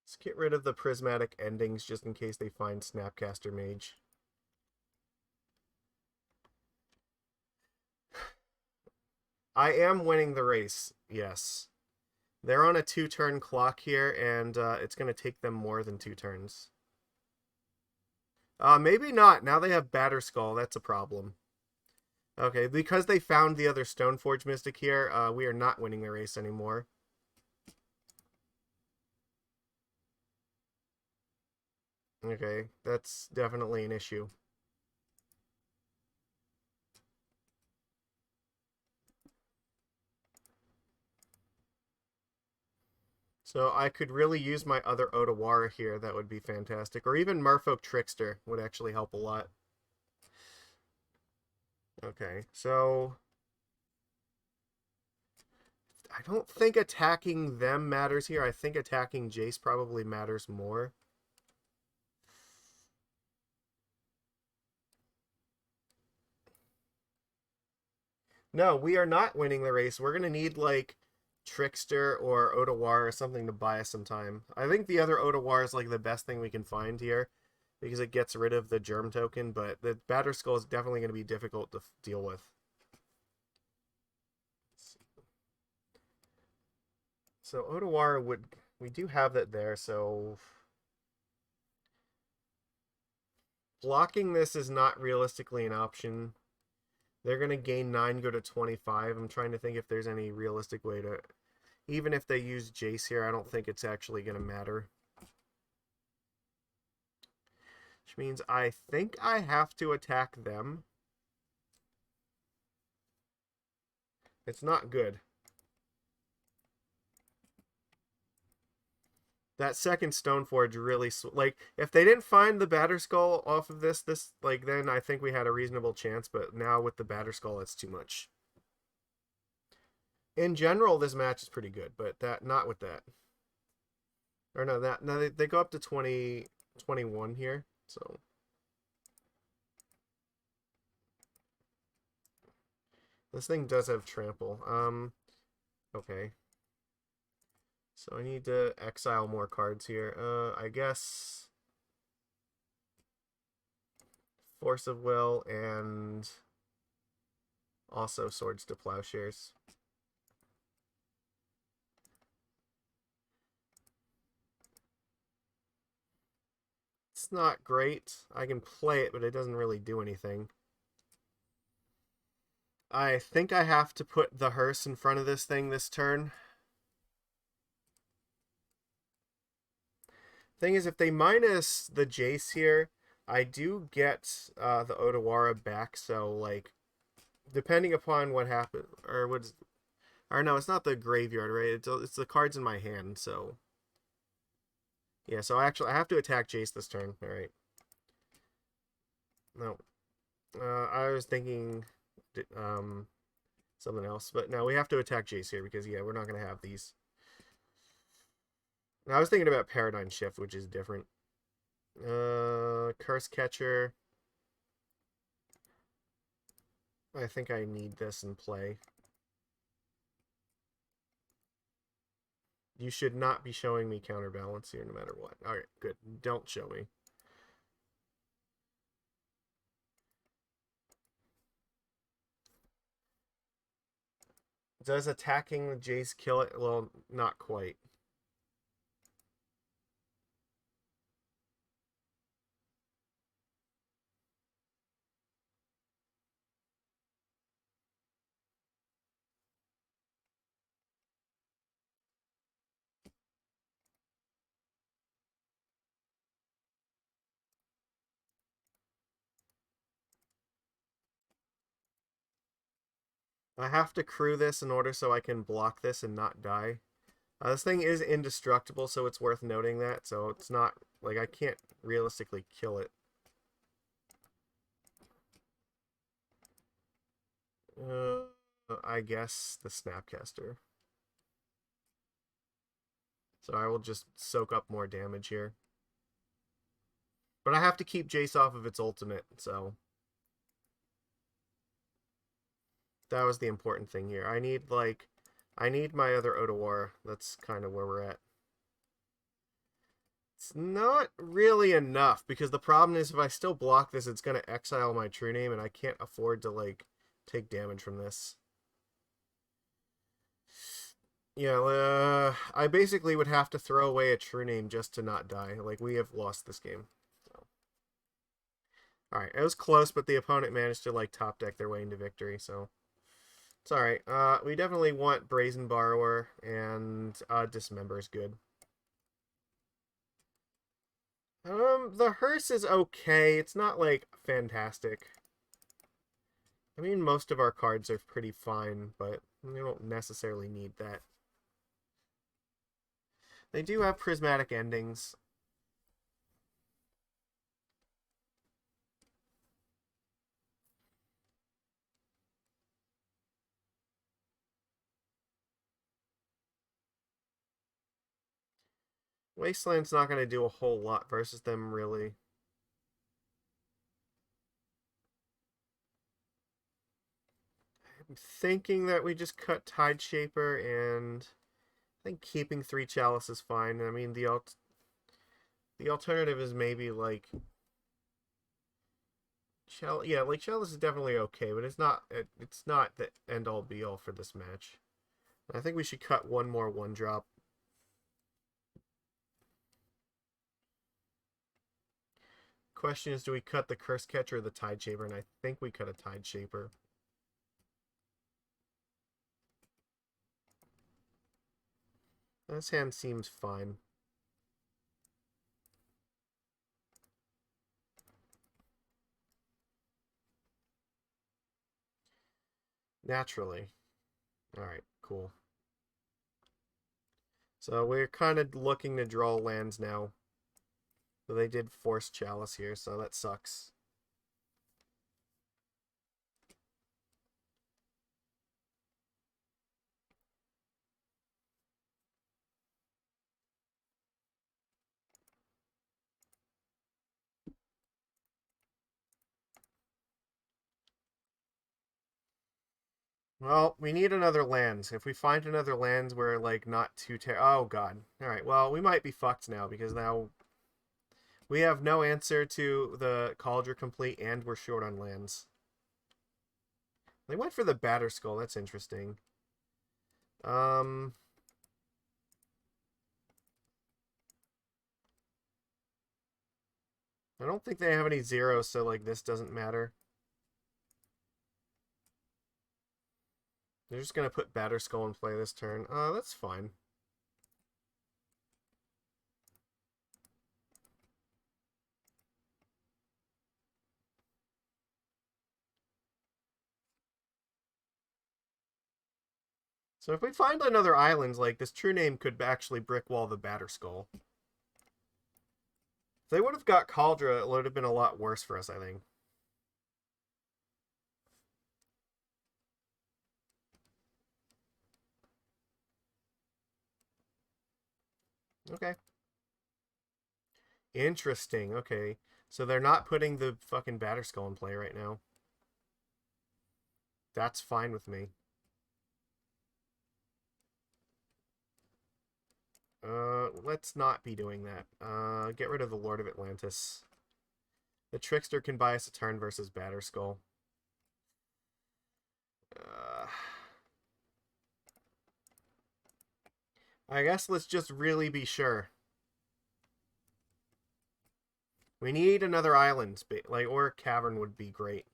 Let's get rid of the prismatic endings just in case they find Snapcaster Mage. I am winning the race, yes. They're on a 2-turn clock here, and it's going to take them more than 2 turns. Maybe not. Now they have Batterskull. That's a problem. Okay, because they found the other Stoneforge Mystic here, we are not winning the race anymore. Okay, that's definitely an issue. So I could really use my other Otawara here. That would be fantastic. Or even Merfolk Trickster would actually help a lot. Okay, so I don't think attacking them matters here. I think attacking Jace probably matters more. No, we are not winning the race. We're going to need, like, Trickster or Otawara or something to buy us some time. I think the other Otawara is, like, the best thing we can find here because it gets rid of the Germ token, but the Batterskull is definitely going to be difficult to deal with. So Otawara would... We do have that there, so... Blocking this is not realistically an option. They're going to gain 9, go to 25. I'm trying to think if there's any realistic way to... Even if they use Jace here, I don't think it's actually going to matter. Which means I think I have to attack them. It's not good. That second Stoneforge really... Like, if they didn't find the Batterskull off of this, like, then I think we had a reasonable chance, but now with the Batterskull, it's too much. In general, this match is pretty good, but not with that. Or no, they go up to 21 here, so... This thing does have trample. Okay. So I need to exile more cards here. I guess Force of Will and also Swords to Plowshares. It's not great. I can play it, but it doesn't really do anything. I think I have to put the hearse in front of this thing this turn. Thing is, if they minus the Jace here, I do get the Otawara back, so, like, depending upon what happens, or what's... Or no, it's not the graveyard, right? It's the cards in my hand, so... Yeah, so actually, I have to attack Jace this turn. Alright. No. I was thinking... something else. But no, we have to attack Jace here because, yeah, we're not going to have these. Now, I was thinking about Paradigm Shift, which is different. Cursecatcher. I think I need this in play. You should not be showing me Counterbalance here no matter what. Alright, good. Don't show me. Does attacking the Jace kill it? Well, not quite. I have to crew this in order so I can block this and not die. This thing is indestructible, so it's worth noting that. So it's not, like, I can't realistically kill it. I guess the Snapcaster. So I will just soak up more damage here. But I have to keep Jace off of its ultimate, so... That was the important thing here. I need my other Otawara. That's kind of where we're at. It's not really enough, because the problem is if I still block this, it's going to exile my True-Name, and I can't afford to, like, take damage from this. Yeah, I basically would have to throw away a True-Name just to not die. Like, we have lost this game. So. Alright, it was close, but the opponent managed to, like, top deck their way into victory, so... It's alright. We definitely want Brazen Borrower, and Dismember is good. The hearse is okay. It's not, like, fantastic. I mean, most of our cards are pretty fine, but we don't necessarily need that. They do have prismatic endings. Wasteland's not going to do a whole lot versus them, really. I'm thinking that we just cut Tideshaper, and I think keeping 3 Chalice is fine. I mean, the alternative is maybe, like... Yeah, like, Chalice is definitely okay, but it's not the end-all be-all for this match. I think we should cut one more 1-drop. Question is, do we cut the Cursecatcher or the Tideshaper? And I think we cut a Tideshaper. This hand seems fine. Naturally. Alright, cool. So we're kind of looking to draw lands now. So they did force Chalice here, so that sucks. Well, we need another lands. If we find another lands, we're, like, not too oh, God. Alright, well, we might be fucked now, because now we have no answer to the Cauldron Complete, and we're short on lands. They went for the Batterskull. That's interesting. I don't think they have any zeros, so, like, this doesn't matter. They're just going to put Batterskull in play this turn. That's fine. So if we find another island, like, this True-Name could actually brickwall the Batterskull. If they would have got Cauldron, it would have been a lot worse for us, I think. Okay. Interesting. Okay. So they're not putting the fucking Batterskull in play right now. That's fine with me. Let's not be doing that. Get rid of the Lord of Atlantis. The Trickster can buy us a turn versus Batterskull. I guess let's just really be sure. We need another island, like, or a cavern would be great.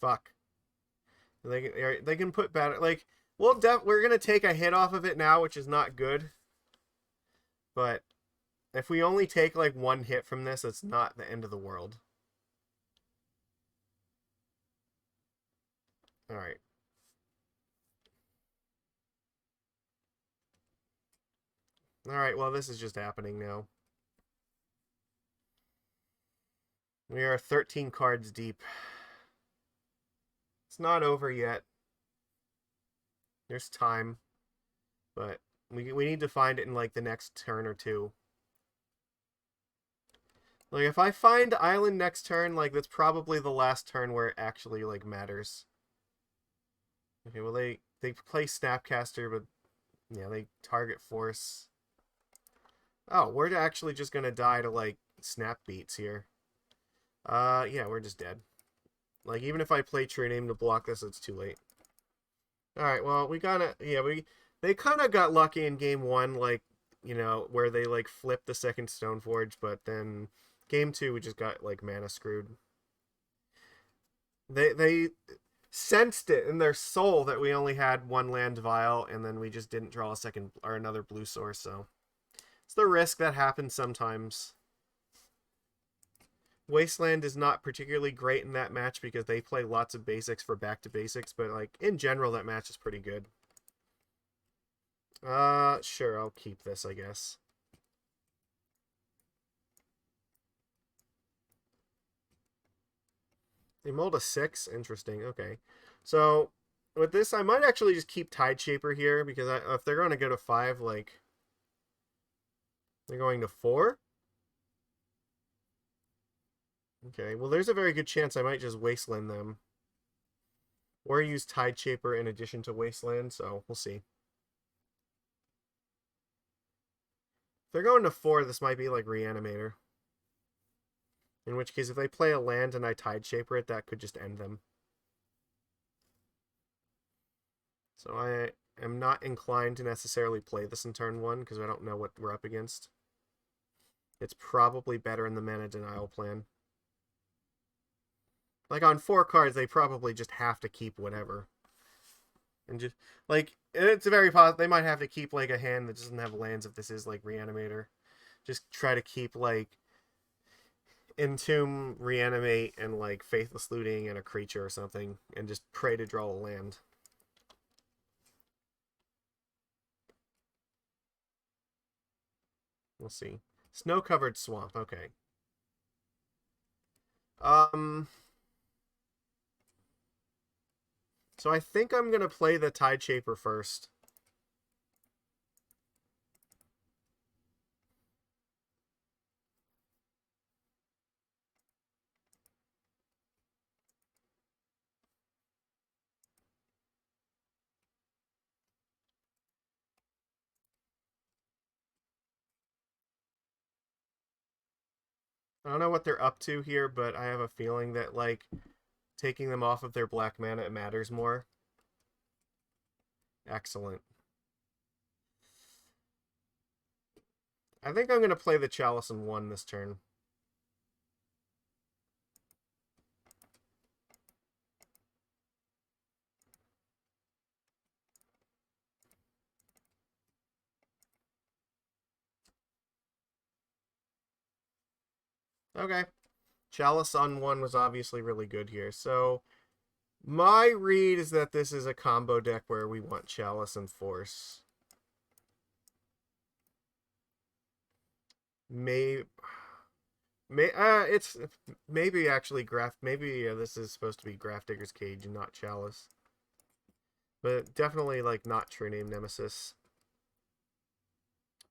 Fuck. They can put better, like, we're gonna take a hit off of it now, which is not good. But if we only take, like, 1 hit from this, it's not the end of the world. Alright. Alright, well, this is just happening now. We are 13 cards deep. It's not over yet. There's time. But we need to find it in, like, the next turn or two. Like, if I find Island next turn, like, that's probably the last turn where it actually, like, matters. Okay, well, they play Snapcaster, but, yeah, they target Force. Oh, we're actually just gonna die to, like, Snap Beats here. Yeah, we're just dead. Like, even if I play True-Name to block this, it's too late. Alright, well, we gotta... Yeah, they kind of got lucky in game one, like, you know, where they, like, flipped the second Stoneforge, but then game two, we just got, like, mana screwed. They sensed it in their soul that we only had one land vial, and then we just didn't draw a second or another blue source, so it's the risk that happens sometimes. Wasteland is not particularly great in that match because they play lots of basics for back to basics, but, like, in general, that match is pretty good. Sure, I'll keep this, I guess. They mold a 6? Interesting, okay. So, with this, I might actually just keep Tideshaper here, because if they're going to go to 5, like... They're going to 4? Okay, well, there's a very good chance I might just Wasteland them. Or use Tideshaper in addition to Wasteland, so we'll see. If they're going to 4, this might be like Reanimator. In which case, if they play a land and I Tideshaper it, that could just end them. So I am not inclined to necessarily play this in turn 1, because I don't know what we're up against. It's probably better in the mana denial plan. Like, on 4 cards, they probably just have to keep whatever. And just, like, it's a very possible, they might have to keep, like, a hand that doesn't have lands if this is, like, Reanimator. Just try to keep, like, Entomb, Reanimate, and, like, Faithless Looting and a creature or something, and just pray to draw a land. We'll see. Snow-covered swamp, okay. So I think I'm going to play the Tideshaper first. I don't know what they're up to here, but I have a feeling that, like, taking them off of their black mana, it matters more. Excellent. I think I'm going to play the Chalice in 1 this turn. Okay. Chalice on 1 was obviously really good here. So my read is that this is a combo deck where we want Chalice and Force. It's maybe actually maybe this is supposed to be Grafdigger's Cage and not Chalice. But definitely, like, not True-Name Nemesis.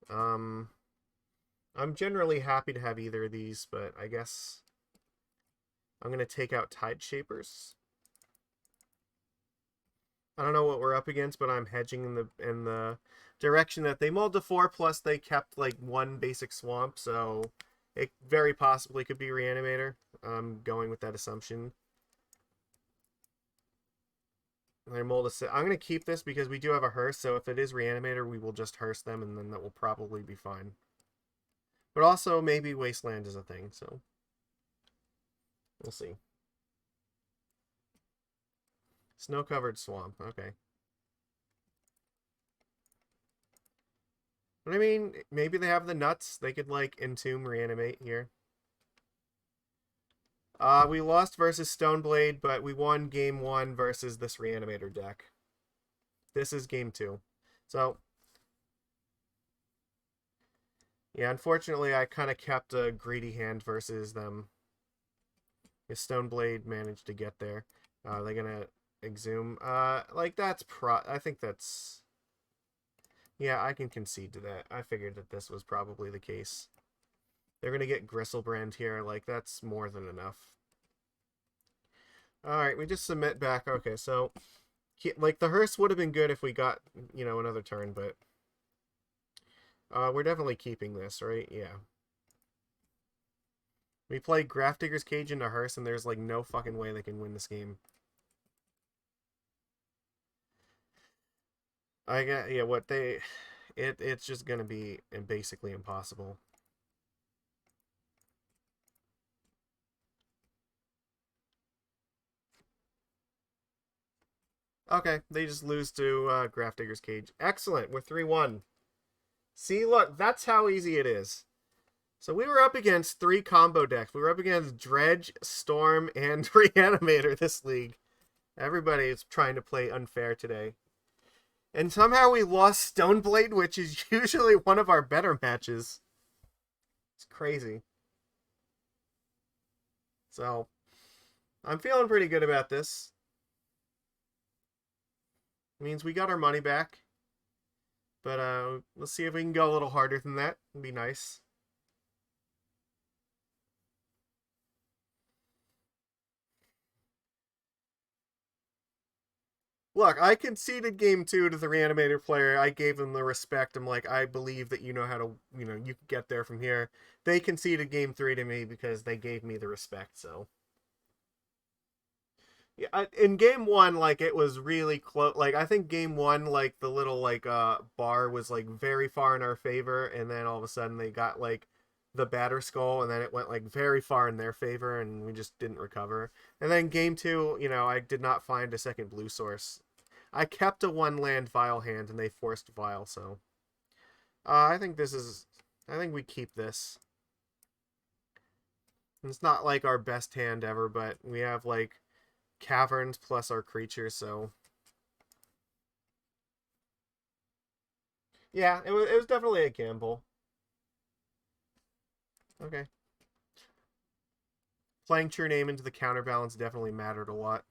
I'm generally happy to have either of these, but I guess I'm going to take out Tideshapers. I don't know what we're up against, but I'm hedging in the direction that they mulled to 4, plus they kept, like, 1 basic swamp, so it very possibly could be Reanimator. I'm going with that assumption. I'm going to keep this because we do have a hearse, so if it is Reanimator, we will just hearse them, and then that will probably be fine. But also, maybe Wasteland is a thing, so we'll see. Snow-covered swamp, okay. But I mean, maybe they have the nuts. They could, like, Entomb Reanimate here. We lost versus Stoneblade, but we won game 1 versus this Reanimator deck. This is game 2. So, yeah, unfortunately, I kind of kept a greedy hand versus them. If Stoneblade managed to get there, they're gonna exhume. Like that's I think that's. Yeah, I can concede to that. I figured that this was probably the case. They're gonna get Gristlebrand here. Like that's more than enough. All right, we just submit back. Okay, so like the hearse would have been good if we got another turn, but we're definitely keeping this, right? Yeah. We play Grafdigger's Cage into hearse, and there's like no fucking way they can win this game. I got what they, it's just gonna be basically impossible. Okay, they just lose to Grafdigger's Cage. Excellent, we're 3-1. See, look, that's how easy it is. So we were up against 3 combo decks. We were up against Dredge, Storm, and Reanimator this league. Everybody is trying to play unfair today. And somehow we lost Stoneblade, which is usually one of our better matches. It's crazy. So, I'm feeling pretty good about this. It means we got our money back. But let's see if we can go a little harder than that. It'd be nice. Look, I conceded game 2 to the Reanimator player. I gave them the respect. I'm like, I believe that you know how to, you can get there from here. They conceded game 3 to me because they gave me the respect, so. Yeah, in game 1, like, it was really close. Like, I think game 1, like, the little, like, bar was, like, very far in our favor, and then all of a sudden they got, like, the batter skull, and then it went, like, very far in their favor, and we just didn't recover. And then game 2, I did not find a second blue source. I kept a 1-land Vial hand, and they forced Vial, so. I think we keep this. It's not, like, our best hand ever, but we have, like, caverns plus our creatures, so. Yeah, it was definitely a gamble. Okay. Playing True-Name into the counterbalance definitely mattered a lot.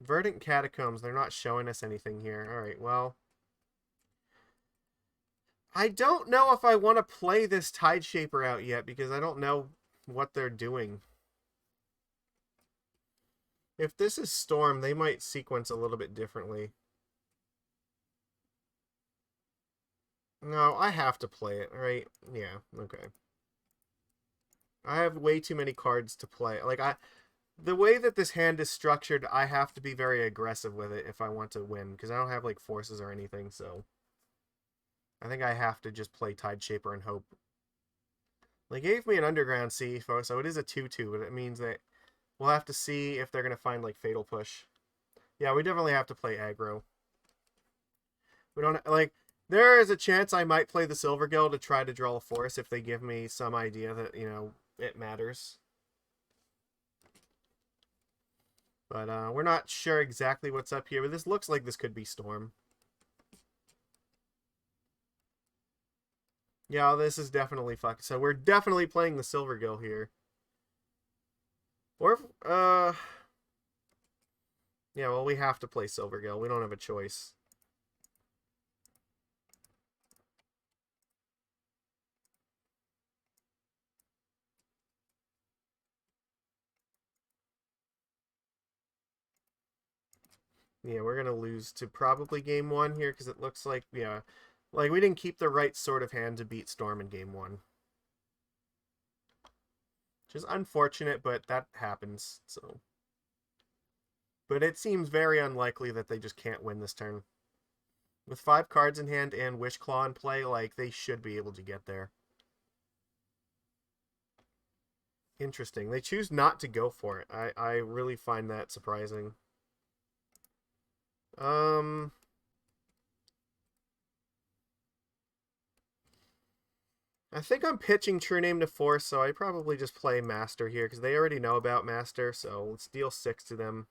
Verdant Catacombs, they're not showing us anything here. Alright, well. I don't know if I want to play this Tide Shaper out yet, because I don't know what they're doing. If this is Storm, they might sequence a little bit differently. No, I have to play it, right? Yeah, okay. I have way too many cards to play. Like, the way that this hand is structured, I have to be very aggressive with it if I want to win, because I don't have, like, forces or anything, so. I think I have to just play Tide Shaper and hope. They gave me an Underground Sea, so it is a 2-2, but it means that we'll have to see if they're going to find, like, Fatal Push. Yeah, we definitely have to play aggro. We don't, like, there is a chance I might play the Silvergill to try to draw a force if they give me some idea that, it matters. But we're not sure exactly what's up here, but this looks like this could be Storm. Yeah, this is definitely fuck. So we're definitely playing the Silvergill here. Or, yeah, well, we have to play Silvergill. We don't have a choice. Yeah, we're going to lose to probably game 1 here, because it looks like, yeah, like we didn't keep the right sort of hand to beat Storm in game 1. Which is unfortunate, but that happens, so. But it seems very unlikely that they just can't win this turn. With 5 cards in hand and Wish Claw in play, like, they should be able to get there. Interesting. They choose not to go for it. I really find that surprising. I think I'm pitching True-Name to Force, so I probably just play Master here, because they already know about Master, so let's deal 6 to them.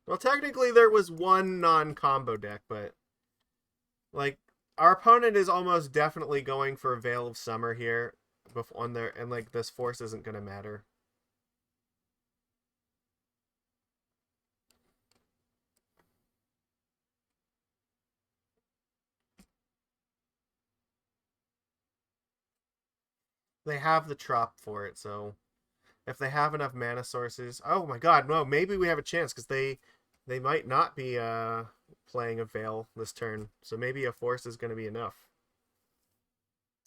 Well, technically there was one non-combo deck, but like our opponent is almost definitely going for Veil of Summer here on there, and like this Force isn't gonna matter. They have the Trop for it, so if they have enough mana sources, oh my god, no, maybe we have a chance because they might not be playing a Veil this turn, so maybe a Force is going to be enough.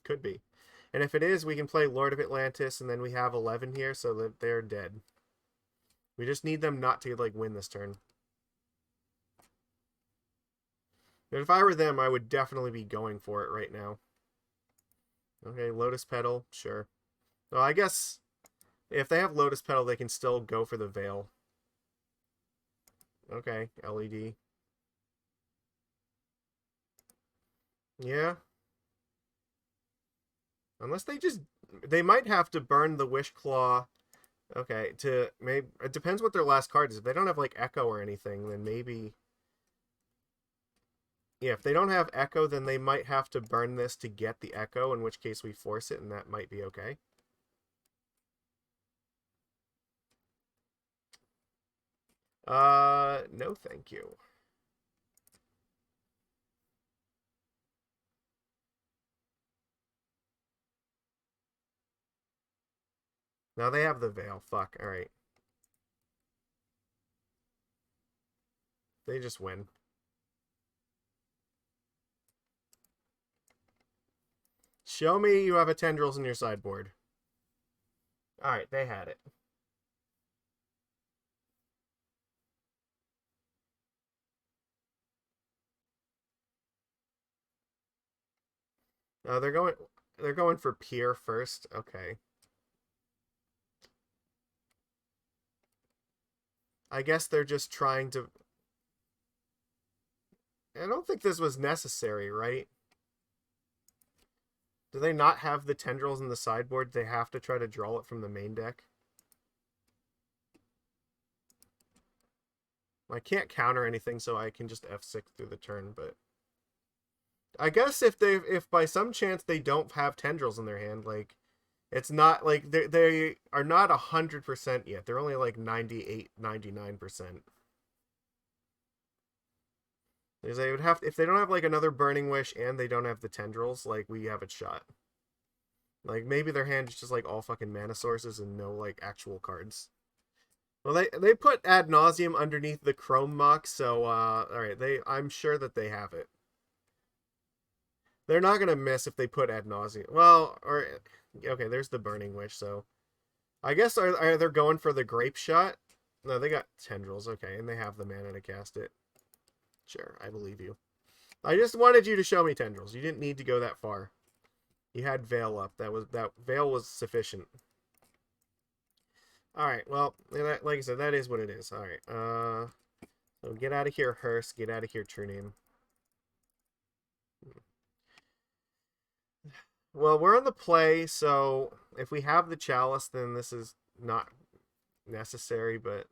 Could be. And if it is, we can play Lord of Atlantis, and then we have 11 here, so that they're dead. We just need them not to like win this turn. But if I were them, I would definitely be going for it right now. Okay, Lotus Petal, sure. Well, I guess if they have Lotus Petal, they can still go for the Veil. Okay, LED. Yeah. Unless they might have to burn the Wish Claw. Okay, to maybe it depends what their last card is. If they don't have like Echo or anything, then maybe. Yeah, if they don't have Echo, then they might have to burn this to get the Echo, in which case we force it, and that might be okay. No thank you. Now they have the Veil. Fuck, alright. They just win. Show me you have a Tendrils in your sideboard. Alright, they had it. They're going for Pier first. Okay. I guess they're just trying to. I don't think this was necessary, right? Do they not have the Tendrils in the sideboard? They have to try to draw it from the main deck. I can't counter anything, so I can just F6 through the turn, but I guess if by some chance they don't have Tendrils in their hand, like it's not like they are not 100% yet. They're only like 98, 99%. Because they would have if they don't have like another Burning Wish and they don't have the Tendrils, like we have a shot. Like maybe their hand is just like all fucking mana sources and no like actual cards. Well, they put Ad Nauseam underneath the Chrome Mox, so all right, I'm sure that they have it. They're not gonna miss if they put Ad Nauseam. Well, or okay, there's the Burning Wish, so I guess are they going for the Grape Shot? No, they got Tendrils, okay, and they have the mana to cast it. Sure, I believe you. I just wanted you to show me Tendrils. You didn't need to go that far. You had Veil up. That Veil was sufficient. All right. Well, like I said, that is what it is. All right. So get out of here, Hearse. Get out of here, True-Name. Well, we're on the play, so if we have the Chalice, then this is not necessary, but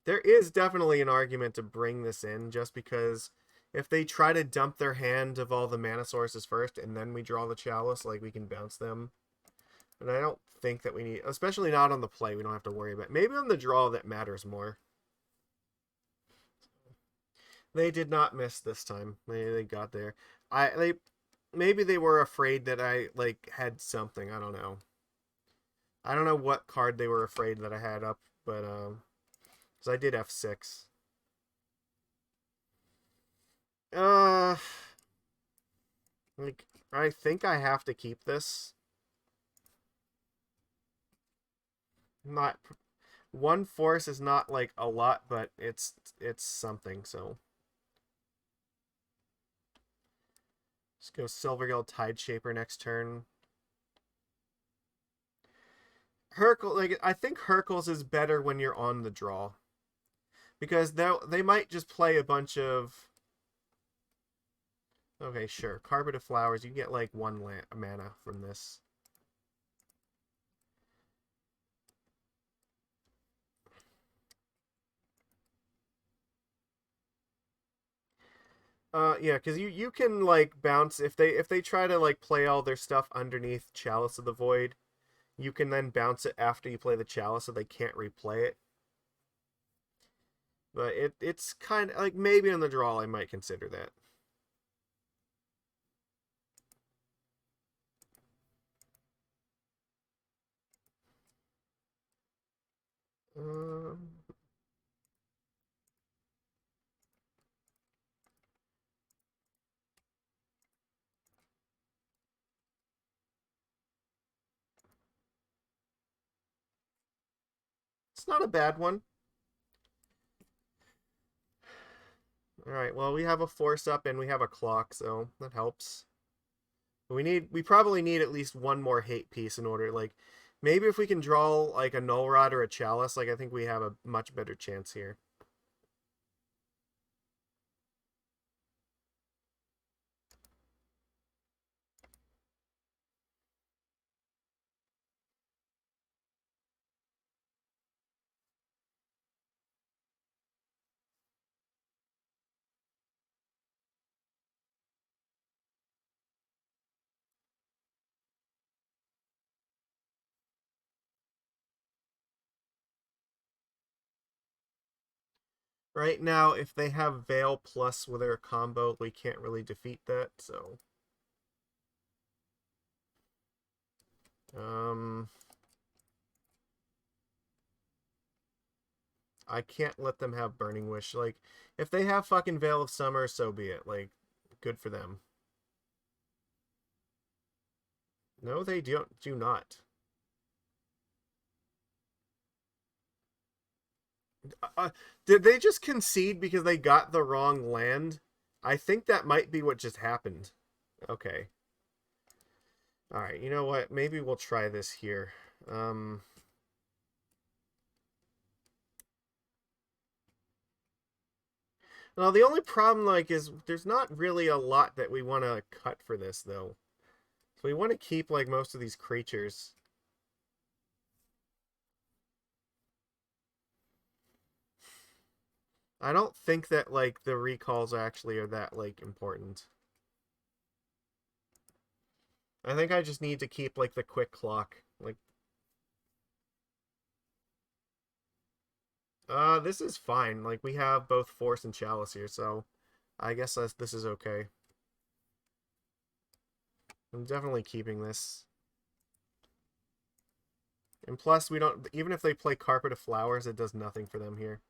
there is definitely an argument to bring this in, just because if they try to dump their hand of all the mana sources first, and then we draw the Chalice, like, we can bounce them. And I don't think that we need, especially not on the play, we don't have to worry about it. Maybe on the draw that matters more. They did not miss this time. They got there. Maybe they were afraid that I like had something. I don't know. I don't know what card they were afraid that I had up, but because I did F6. Uh, like I think I have to keep this. Not one force is not like a lot, but it's something. So let's go Silvergill Tideshaper next turn. Hurkyl, like I think Hurkyl's is better when you're on the draw. Because they might just play a bunch of... Okay, sure. Carpet of Flowers. You get like 1 mana from this. Yeah, because you can like bounce if they try to like play all their stuff underneath Chalice of the Void, you can then bounce it after you play the Chalice, so they can't replay it. But it's kind of like maybe on the draw I might consider that. Um, it's not a bad one. All right, well we have a force up and we have a clock, so that helps. We probably need at least one more hate piece in order. Like maybe if we can draw like a Null Rod or a Chalice, like I think we have a much better chance here. Right now, if they have Veil plus with their combo, we can't really defeat that, so... I can't let them have Burning Wish. Like, if they have fucking Veil of Summer, so be it. Like, good for them. No, they do not. Did they just concede because they got the wrong land? I think that might be what just happened. Okay. Alright, you know what? Maybe we'll try this here. Well, the only problem, like, is there's not really a lot that we want to cut for this, though. So we want to keep, like, most of these creatures. I don't think that, like, the recalls actually are that, like, important. I think I just need to keep, like, the quick clock. Like, this is fine. Like, we have both Force and Chalice here, so I guess this is okay. I'm definitely keeping this. And plus, we don't... Even if they play Carpet of Flowers, it does nothing for them here.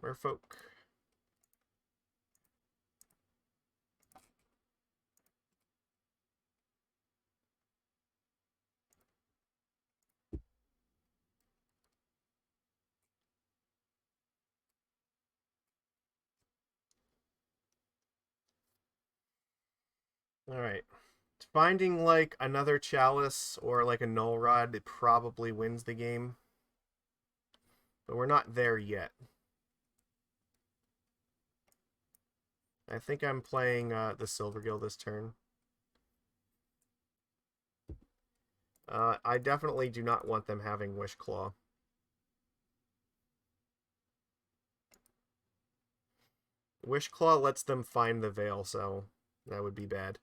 Merfolk. Alright. Finding, like, another Chalice or, like, a Null Rod, it probably wins the game. But we're not there yet. I think I'm playing the Silvergill this turn. I definitely do not want them having Wish Claw. Wish Claw lets them find the Veil, so that would be bad.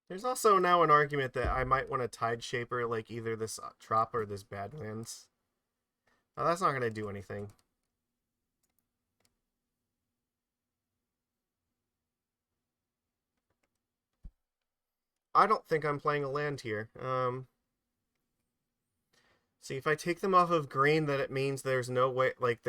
There's also now an argument that I might want a Tide Shaper, like either this Trop or this Badlands. Oh, that's not going to do anything. I don't think I'm playing a land here. See, if I take them off of green, then it means there's no way, like,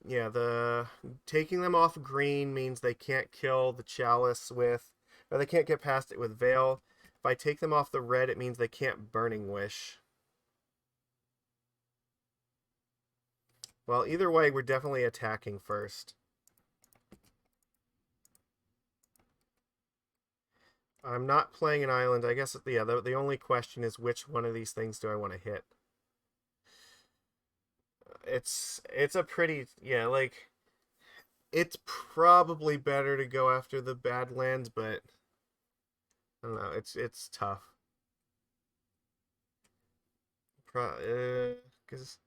yeah, the taking them off green means they can't kill the Chalice with, or they can't get past it with Veil. If I take them off the red, it means they can't Burning Wish. Well, either way, we're definitely attacking first. I'm not playing an island. I guess, yeah, the only question is which one of these things do I want to hit? It's a pretty, yeah, like, it's probably better to go after the Badlands, but I don't know, it's tough. Because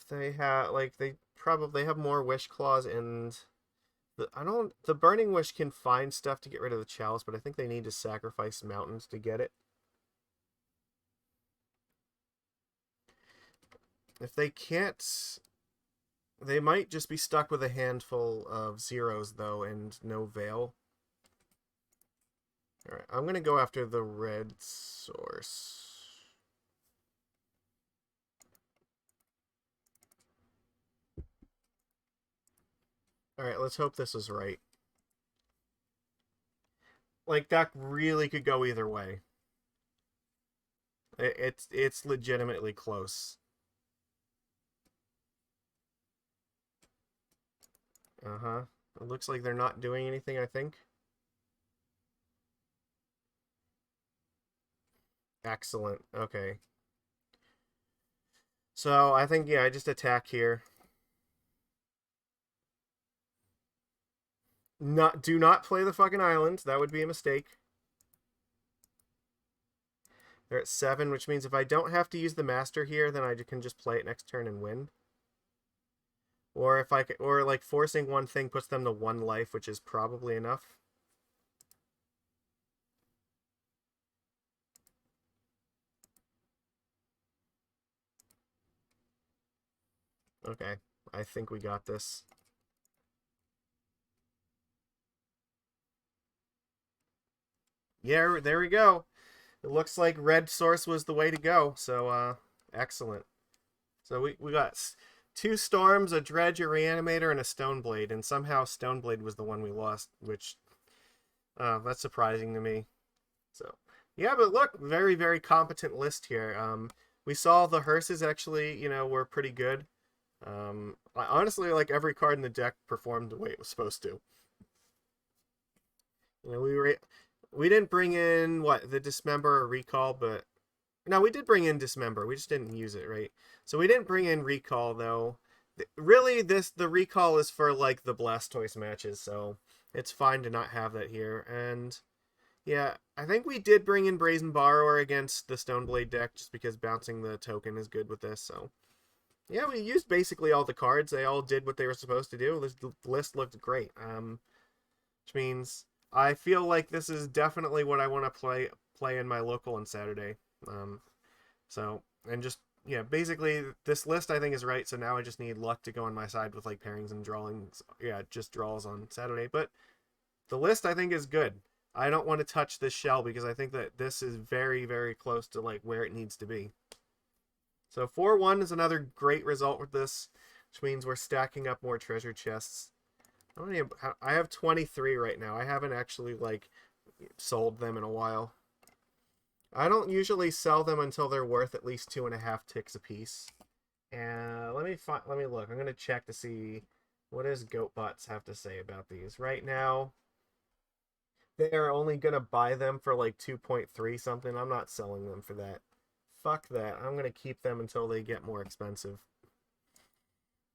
they have, like, they probably have more Wish Claws, and the Burning Wish can find stuff to get rid of the Chalice, but I think they need to sacrifice mountains to get it. If they can't, they might just be stuck with a handful of zeros, though, and no Veil. Alright, I'm going to go after the red source. Alright, let's hope this is right. Like, that really could go either way. It's legitimately close. Uh-huh. It looks like they're not doing anything, I think. Excellent. Okay. So, I think, yeah, I just attack here. Do not play the fucking island. That would be a mistake. They're at 7, which means if I don't have to use the master here, then I can just play it next turn and win. Or if I could, or like forcing one thing puts them to 1 life, which is probably enough. Okay, I think we got this. Yeah, there we go. It looks like red source was the way to go. So, excellent. So we got 2 storms, a dredge, a reanimator, and a stoneblade, and somehow stoneblade was the one we lost, which that's surprising to me. So yeah, but look, very, very competent list here. We saw the hearses actually, were pretty good. I honestly, like, every card in the deck performed the way it was supposed to. We didn't bring in the Dismember or Recall, but no, we did bring in Dismember. We just didn't use it, right? So we didn't bring in Recall though. Really, the Recall is for like the Blastoise matches, so it's fine to not have that here. And yeah, I think we did bring in Brazen Borrower against the Stoneblade deck just because bouncing the token is good with this. So yeah, we used basically all the cards. They all did what they were supposed to do. This list looked great. Which means I feel like this is definitely what I want to play in my local on Saturday. So, and just, yeah, basically this list I think is right. So now I just need luck to go on my side with like pairings and drawings. Yeah, just draws on Saturday. But the list I think is good. I don't want to touch this shell because I think that this is very, very close to like where it needs to be. So 4-1 is another great result with this, which means we're stacking up more treasure chests. I have 23 right now. I haven't actually like sold them in a while. I don't usually sell them until they're worth at least 2.5 ticks a piece. And let me look. I'm gonna check to see what does GoatBots have to say about these. Right now, they're only gonna buy them for like 2.3 something. I'm not selling them for that. Fuck that. I'm gonna keep them until they get more expensive.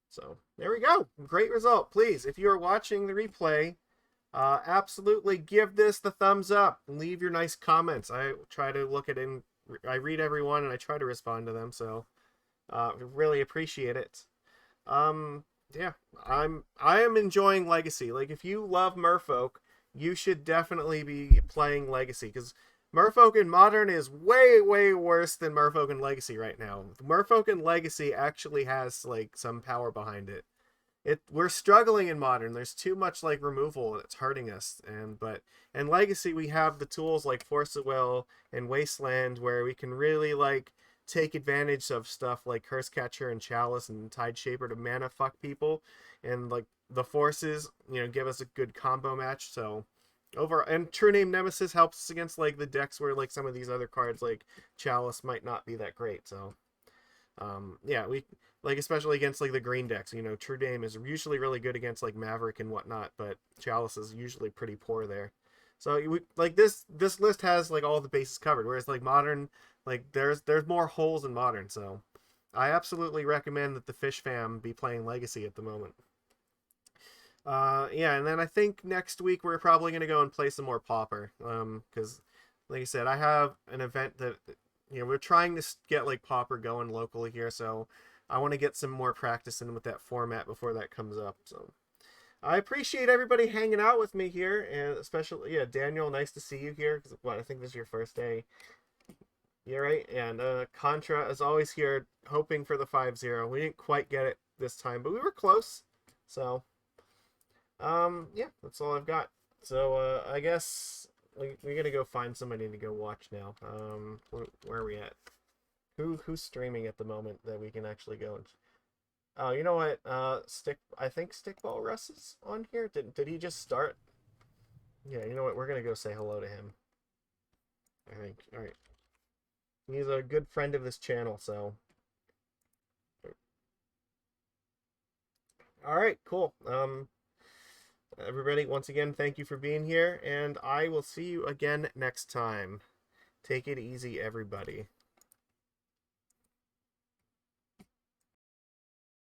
So there we go. Great result. Please, if you are watching the replay, absolutely give this the thumbs up. Leave your nice comments. I try to look at it. I read everyone and I try to respond to them. So really appreciate it. Yeah, I am enjoying Legacy. Like, if you love Merfolk, you should definitely be playing Legacy because Merfolk in Modern is way, way worse than Merfolk in Legacy right now. Merfolk in Legacy actually has like some power behind it. We're struggling in Modern. There's too much like removal that's hurting us. But in Legacy we have the tools like Force of Will and Wasteland where we can really like take advantage of stuff like Cursecatcher and Chalice and Tideshaper to mana fuck people, and like the forces, give us a good combo match. So and True-Name Nemesis helps us against like the decks where like some of these other cards like Chalice might not be that great. So yeah, we like especially against like the green decks. True-Name is usually really good against like Maverick and whatnot, but Chalice is usually pretty poor there. So like this list has like all the bases covered, whereas like modern, like there's more holes in modern. So I absolutely recommend that the Fish fam be playing Legacy at the moment. Yeah, and then I think next week we're probably gonna go and play some more Pauper. Because like I said, I have an event that we're trying to get like Pauper going locally here, so I want to get some more practice in with that format before that comes up. So I appreciate everybody hanging out with me here, and especially Daniel, nice to see you here. Because I think this is your first day. Yeah, right. And Contra is always here, hoping for the 5-0. We didn't quite get it this time, but we were close. So yeah, that's all I've got. So I guess we're gonna go find somebody to go watch now. Where are we at? Who's streaming at the moment that we can actually go and... Oh, you know what? I think Stickball Russ is on here. Did he just start? Yeah, you know what? We're gonna go say hello to him. I think. All right. He's a good friend of this channel, so. All right, cool. Everybody, once again, thank you for being here, and I will see you again next time. Take it easy, everybody.